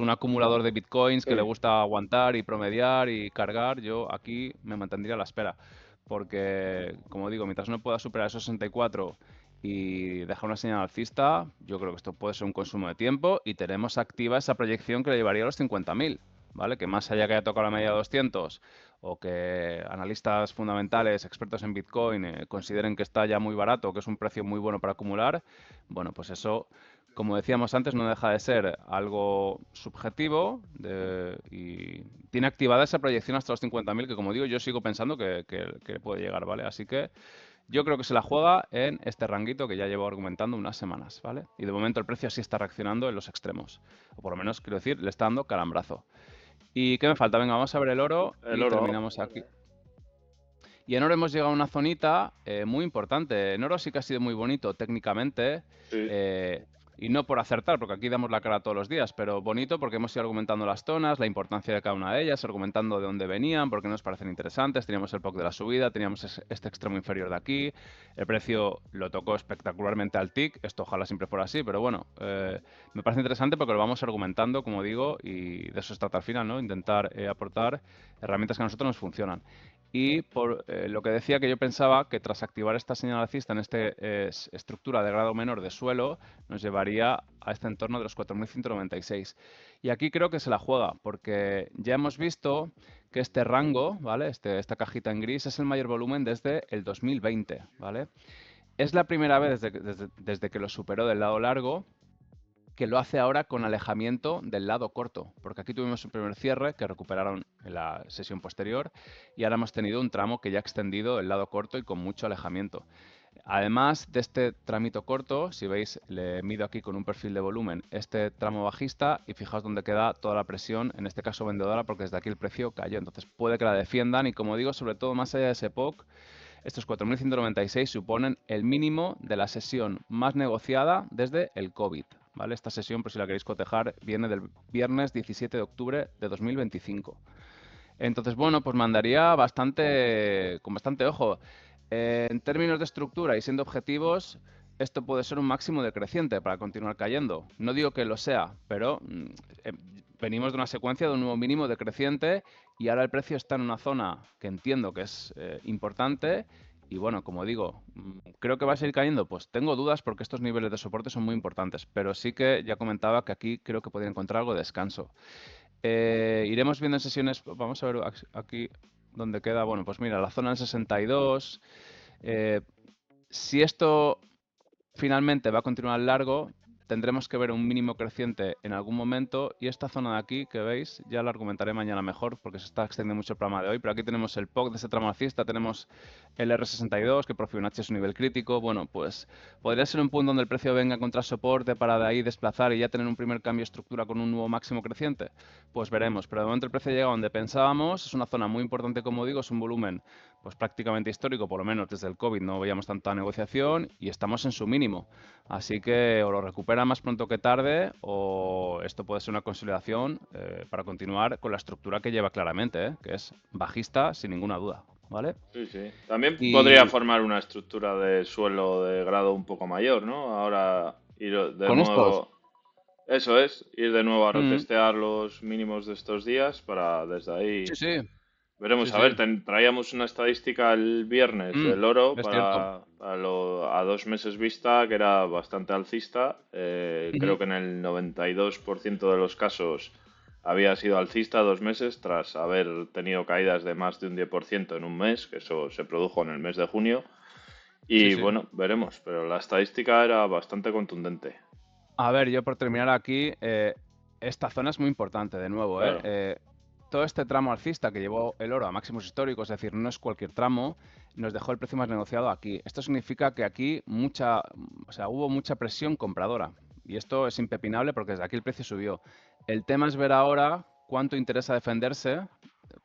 acumulador de bitcoins que le gusta aguantar y promediar y cargar. Yo aquí me mantendría a la espera. Porque, como digo, mientras no pueda superar esos 64 y dejar una señal alcista, yo creo que esto puede ser un consumo de tiempo y tenemos activa esa proyección que le llevaría a los 50.000, ¿vale? Que más allá que haya tocado la media de 200 o que analistas fundamentales, expertos en Bitcoin, consideren que está ya muy barato, que es un precio muy bueno para acumular, bueno, pues eso, como decíamos antes, no deja de ser algo subjetivo y tiene activada esa proyección hasta los 50.000 que, como digo, yo sigo pensando que puede llegar, ¿vale? Así que yo creo que se la juega en este ranguito que ya llevo argumentando unas semanas, ¿vale? Y de momento el precio sí está reaccionando en los extremos. O por lo menos, quiero decir, le está dando calambrazo. ¿Y qué me falta? Venga, vamos a ver el oro El y oro. terminamos aquí. Y en oro hemos llegado a una zonita muy importante. En oro sí que ha sido muy bonito técnicamente. Sí. Y no por acertar, porque aquí damos la cara todos los días, pero bonito porque hemos ido argumentando las zonas, la importancia de cada una de ellas, argumentando de dónde venían, por qué nos parecen interesantes. Teníamos el POC de la subida, teníamos este extremo inferior de aquí. El precio lo tocó espectacularmente al tick. Esto ojalá siempre fuera así, pero bueno, me parece interesante porque lo vamos argumentando, como digo, y de eso se trata al final, ¿no? Intentar aportar herramientas que a nosotros nos funcionan. Y por lo que decía que yo pensaba que tras activar esta señal alcista en esta estructura de grado menor de suelo, nos llevaría a este entorno de los 4.196. Y aquí creo que se la juega, porque ya hemos visto que este rango, ¿vale? Esta cajita en gris es el mayor volumen desde el 2020, ¿vale? Es la primera vez desde que lo superó del lado largo, que lo hace ahora con alejamiento del lado corto, porque aquí tuvimos un primer cierre que recuperaron en la sesión posterior y ahora hemos tenido un tramo que ya ha extendido el lado corto y con mucho alejamiento. Además de este tramito corto, si veis, le mido aquí con un perfil de volumen este tramo bajista y fijaos dónde queda toda la presión, en este caso vendedora, porque desde aquí el precio cayó. Entonces puede que la defiendan y, como digo, sobre todo más allá de ese POC, estos 4.196 suponen el mínimo de la sesión más negociada desde el COVID. ¿Vale? Esta sesión, por si la queréis cotejar, viene del viernes 17 de octubre de 2025. Entonces, bueno, pues mandaría con bastante ojo. En términos de estructura y siendo objetivos, esto puede ser un máximo decreciente para continuar cayendo. No digo que lo sea, pero venimos de una secuencia de un nuevo mínimo decreciente y ahora el precio está en una zona que entiendo que es importante. Y bueno, como digo, creo que va a seguir cayendo. Pues tengo dudas porque estos niveles de soporte son muy importantes, pero sí que ya comentaba que aquí creo que podría encontrar algo de descanso. Iremos viendo en sesiones, vamos a ver aquí donde queda, bueno, pues mira, la zona del 62. Si esto finalmente va a continuar largo, tendremos que ver un mínimo creciente en algún momento y esta zona de aquí que veis ya la argumentaré mañana mejor porque se está extendiendo mucho el programa de hoy, pero aquí tenemos el POC de ese tramo alcista, tenemos el R62 que por Fibonacci es un nivel crítico. Bueno, pues podría ser un punto donde el precio venga a encontrar soporte para de ahí desplazar y ya tener un primer cambio de estructura con un nuevo máximo creciente. Pues veremos, pero de momento el precio llega donde pensábamos, es una zona muy importante, como digo, es un volumen pues prácticamente histórico, por lo menos desde el COVID no veíamos tanta negociación y estamos en su mínimo. Así que o lo recupera más pronto que tarde o esto puede ser una consolidación para continuar con la estructura que lleva claramente, que es bajista sin ninguna duda, ¿vale? Sí, sí. También Y podría formar una estructura de suelo de grado un poco mayor, ¿no? Ahora de ¿Con estos? nuevo, eso es, ir de nuevo a Mm, retestear los mínimos de estos días para desde sí, ahí. sí, sí, Veremos, a sí. ver, traíamos una estadística el viernes Mm, del oro es cierto. a 2 meses vista, que era bastante alcista. Creo Ujú. que en el 92% de los casos había sido alcista 2 meses tras haber tenido caídas de más de un 10% en un mes, que eso se produjo en el mes de junio. Sí, Y sí. bueno, veremos, pero la estadística era bastante contundente. A ver, yo por terminar aquí, esta zona es muy importante, de nuevo, ¿eh? Claro. Todo este tramo alcista que llevó el oro a máximos históricos, es decir, no es cualquier tramo, nos dejó el precio más negociado aquí. Esto significa que aquí o sea, hubo mucha presión compradora. Y esto es impepinable porque desde aquí el precio subió. El tema es ver ahora cuánto interesa defenderse,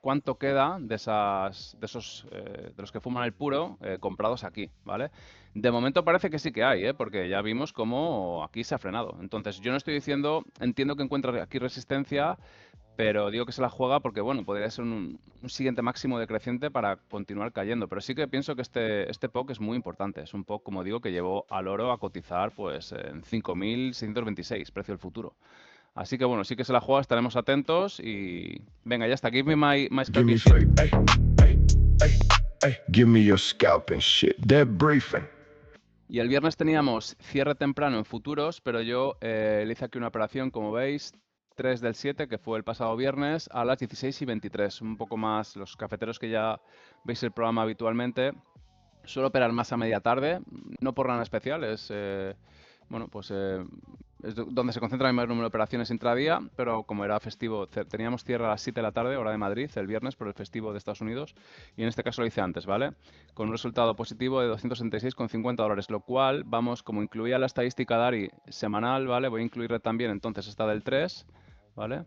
cuánto queda de los que fuman el puro comprados aquí, ¿vale? De momento parece que sí que hay, ¿eh? Porque ya vimos cómo aquí se ha frenado. Entonces, yo no estoy diciendo, entiendo que encuentra aquí resistencia, pero digo que se la juega porque, bueno, podría ser un siguiente máximo decreciente para continuar cayendo. Pero sí que pienso que este POC es muy importante. Es un POC, como digo, que llevó al oro a cotizar pues en 5.626, precio del futuro. Así que, bueno, sí que se la juega, estaremos atentos y... Venga, ya está. Give me my Give scalping me sheet. free. Give me your scalping shit. They're briefing. Y el viernes teníamos cierre temprano en futuros, pero yo le hice aquí una operación, como veis, 3 del 7, que fue el pasado viernes, a las 16:23. Un poco más, los cafeteros que ya veis el programa habitualmente, suelo operar más a media tarde, no por nada especial, bueno, pues es donde se concentra el mayor número de operaciones intradía, pero como era festivo, teníamos cierre a las 7 de la tarde, hora de Madrid, el viernes, por el festivo de Estados Unidos, y en este caso lo hice antes, ¿vale? Con un resultado positivo de $266,50, lo cual, vamos, como incluía la estadística DARI semanal, ¿vale? Voy a incluirle también entonces esta del 3, ¿vale?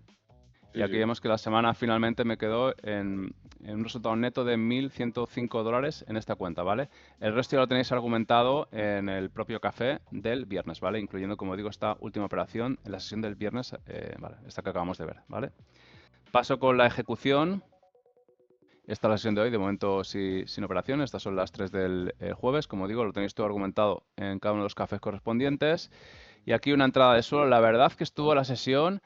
Y Sí, aquí sí. vemos que la semana finalmente me quedó en un resultado neto de $1.105 en esta cuenta, ¿vale? El resto ya lo tenéis argumentado en el propio café del viernes, ¿vale? Incluyendo, como digo, esta última operación en la sesión del viernes, ¿vale? Esta que acabamos de ver, ¿vale? Paso con la ejecución. Esta es la sesión de hoy, de momento sin operación. Estas son las 3 del jueves. Como digo, lo tenéis todo argumentado en cada uno de los cafés correspondientes. Y aquí una entrada de suelo. La verdad que estuvo la sesión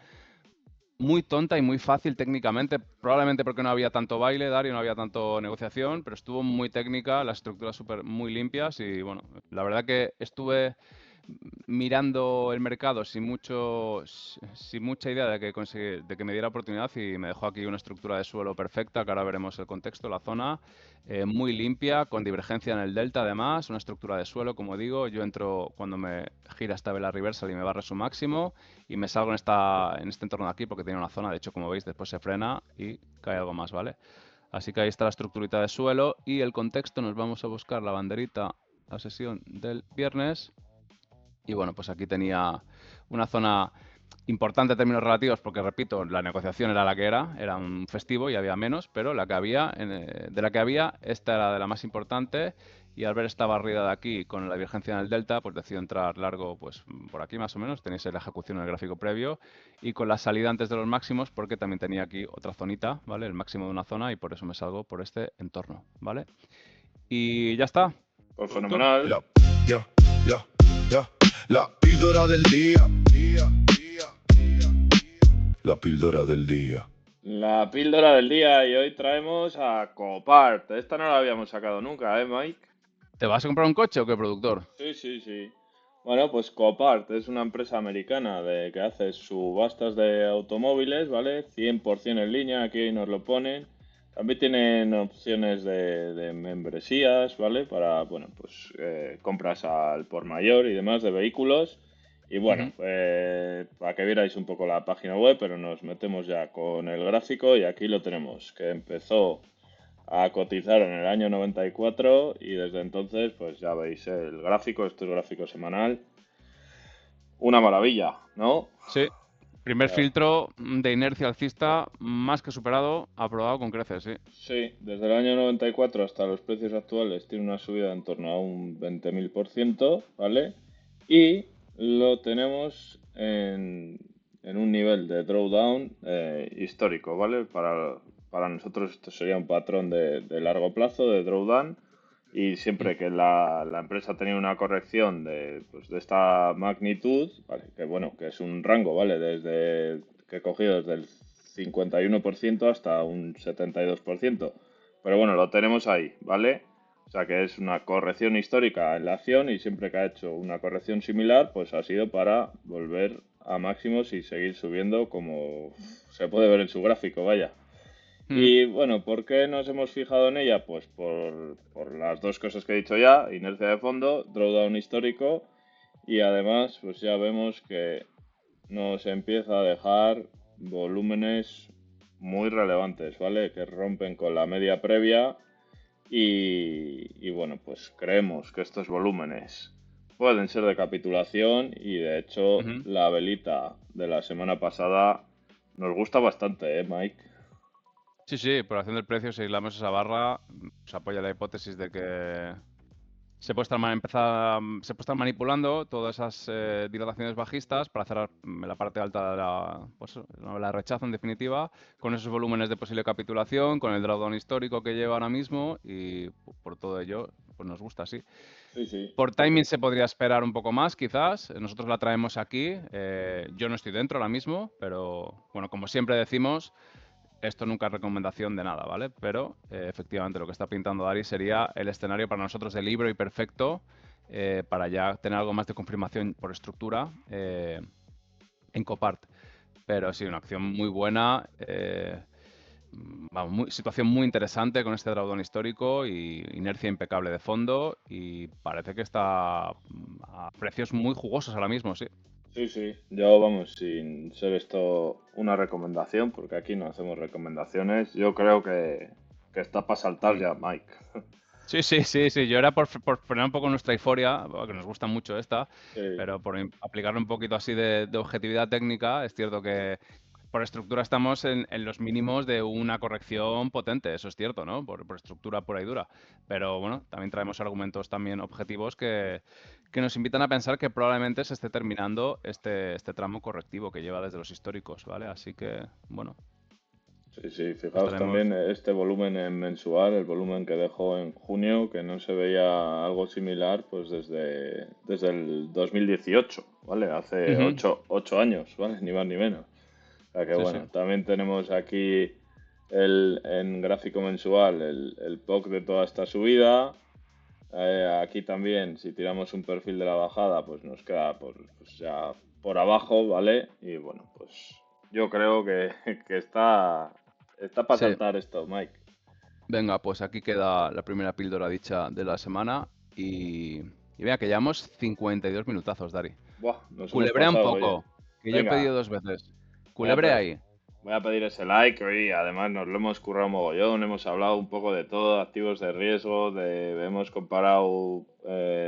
muy tonta y muy fácil técnicamente, probablemente porque no había tanto baile, Dario, no había tanto negociación, pero estuvo muy técnica, las estructuras súper muy limpias y bueno, la verdad que estuve mirando el mercado sin mucha idea de que me diera oportunidad y me dejó aquí una estructura de suelo perfecta, que ahora veremos el contexto, la zona, muy limpia, con divergencia en el delta además, una estructura de suelo, como digo, yo entro cuando me gira esta vela reversal y me barre su máximo y me salgo en este entorno de aquí porque tiene una zona, de hecho como veis después se frena y cae algo más, ¿vale? Así que ahí está la estructurita de suelo y el contexto, nos vamos a buscar la banderita, la sesión del viernes. Y bueno, pues aquí tenía una zona importante en términos relativos, porque repito, la negociación era la que era un festivo y había menos, pero la que había, de la que había, esta era de la más importante. Y al ver esta barrida de aquí con la divergencia en el delta, pues decido entrar largo, pues por aquí más o menos. Tenéis la ejecución en el gráfico previo y con la salida antes de los máximos, porque también tenía aquí otra zonita, ¿vale? El máximo de una zona y por eso me salgo por este entorno, ¿vale? Y ya está, Pues productor. fenomenal. La, ya, ya, ya. La píldora del día. La píldora del día. La píldora del día y hoy traemos a Copart. Esta no la habíamos sacado nunca, ¿eh, Mike? ¿Te vas a comprar un coche o qué, productor? Sí, sí, sí. Bueno, pues Copart es una empresa americana que hace subastas de automóviles, ¿vale? 100% en línea, aquí nos lo ponen. También tienen opciones de membresías, ¿vale? Para, bueno, pues compras al por mayor y demás de vehículos. Y bueno, Ujú. para que vierais un poco la página web, pero nos metemos ya con el gráfico y aquí lo tenemos, que empezó a cotizar en el año 94 y desde entonces pues ya veis el gráfico, esto es gráfico semanal, una maravilla, ¿no? Sí, primer Ya. filtro de inercia alcista más que superado, aprobado con creces, sí. Sí, desde el año 94 hasta los precios actuales tiene una subida en torno a un 20%, ¿vale? Y lo tenemos en un nivel de drawdown histórico, ¿vale? Para nosotros esto sería un patrón de largo plazo de drawdown y siempre que la empresa tenía una corrección de esta magnitud, ¿vale? Que bueno, que es un rango, ¿vale? Desde que he cogido desde el 51% hasta un 72%. Pero bueno, lo tenemos ahí, ¿vale? O sea que es una corrección histórica en la acción y siempre que ha hecho una corrección similar, pues ha sido para volver a máximos y seguir subiendo como se puede ver en su gráfico, vaya. Mm. Y bueno, ¿por qué nos hemos fijado en ella? Pues por las dos cosas que he dicho ya, inercia de fondo, drawdown histórico y además pues ya vemos que nos empieza a dejar volúmenes muy relevantes, ¿vale? Que rompen con la media previa y bueno, pues creemos que estos volúmenes pueden ser de capitulación y de hecho Ujú. la velita de la semana pasada nos gusta bastante, ¿eh, Mike? Sí, sí, por acción del precio, si aislamos esa barra, se apoya la hipótesis de que se puede estar manipulando todas esas dilataciones bajistas para cerrar la parte alta de la rechazo en definitiva, con esos volúmenes de posible capitulación, con el drawdown histórico que lleva ahora mismo y por todo ello, pues nos gusta así. Sí, sí. Por timing se podría esperar un poco más, quizás. Nosotros la traemos aquí. Yo no estoy dentro ahora mismo, pero bueno, como siempre decimos, esto nunca es recomendación de nada, ¿vale? Pero efectivamente lo que está pintando Dari sería el escenario para nosotros de libro y perfecto para ya tener algo más de confirmación por estructura en Copart. Pero sí, una acción muy buena, vamos, situación muy interesante con este drawdown histórico y inercia impecable de fondo y parece que está a precios muy jugosos ahora mismo, sí. Sí, sí. Yo, vamos, sin ser esto una recomendación, porque aquí no hacemos recomendaciones, yo creo que está para saltar Mm. ya, Mike. Sí, sí, sí, sí. Yo era por frenar un poco nuestra euforia, que nos gusta mucho esta, Sí, pero por aplicarle un poquito así de objetividad técnica, es cierto que por estructura estamos en los mínimos de una corrección potente, eso es cierto, ¿no? Por estructura pura y dura. Pero bueno, también traemos argumentos también objetivos que nos invitan a pensar que probablemente se esté terminando este tramo correctivo que lleva desde los históricos, ¿vale? Así que, bueno, sí, sí. Fijaos estaremos. también este volumen en mensual, el volumen que dejó en junio, que no se veía algo similar pues desde el 2018, ¿vale? Hace Ujú. ocho años, ¿vale? Ni más ni menos. O sea que Sí, sí. bueno, también tenemos aquí en gráfico mensual el POC de toda esta subida. Aquí también, si tiramos un perfil de la bajada, pues nos queda pues ya por abajo, ¿vale? Y bueno, pues yo creo que, que está para Sí. saltar esto, Mike. Venga, pues aquí queda la primera píldora dicha de la semana y vea que llevamos 52 minutazos, Dari. Buah, nos hemos Culebrea un pasado, oye. poco, que yo he pedido Venga, 2 veces. voy a, Culebrea pe- ahí. voy a pedir ese like hoy. Además, nos lo hemos currado mogollón. Hemos hablado un poco de todo, activos de riesgo, hemos comparado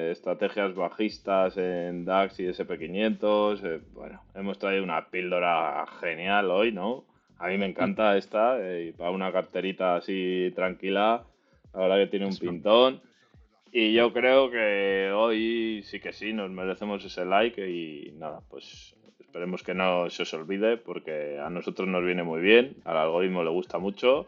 estrategias bajistas en DAX y SP500. Bueno, hemos traído una píldora genial hoy, ¿no? A mí me encanta esta. Y para una carterita así tranquila, la verdad que tiene un Es una- pintón. Y sí. yo creo que hoy sí que sí, nos merecemos ese like y nada, pues esperemos que no se os olvide porque a nosotros nos viene muy bien, al algoritmo le gusta mucho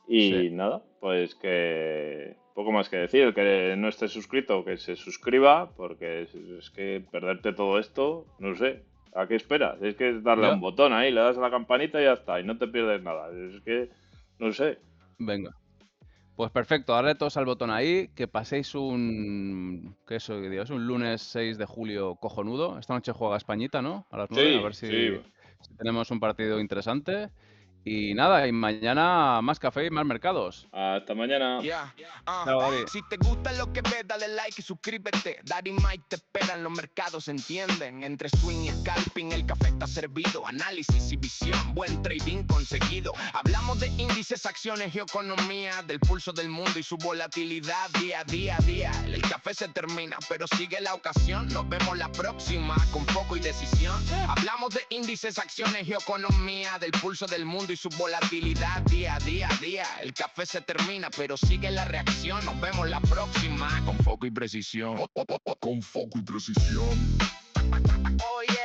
Sí. y nada, pues que poco más que decir, el que no esté suscrito, que se suscriba porque es que perderte todo esto, no sé, ¿a qué esperas? Es que es darle a Yo, un botón ahí, le das a la campanita y ya está, y no te pierdes nada, es que no sé. venga. Pues perfecto, darle todos al botón ahí, que paséis ¿qué soy, Dios? Un lunes 6 de julio cojonudo. Esta noche juega Españita, ¿no? A las 9, a Sí, ver sí, si tenemos un partido interesante. Y nada, y mañana más café y más mercados. hasta mañana. Yeah, Chao, David. Si te gusta lo que ves, dale like y suscríbete. Daddy Mike te espera en los mercados, ¿entienden? Entre swing y scalping, el café está servido. Análisis y visión, buen trading conseguido. Hablamos de índices, acciones y economía, del pulso del mundo y su volatilidad día a día. El café se termina, pero sigue la ocasión. Nos vemos la próxima con foco y decisión. Hablamos de índices, acciones y economía, del pulso del mundo y su volatilidad día a día. El café se termina, pero sigue la reacción. Nos vemos la próxima con foco y precisión. Con foco y precisión. Oh, yeah.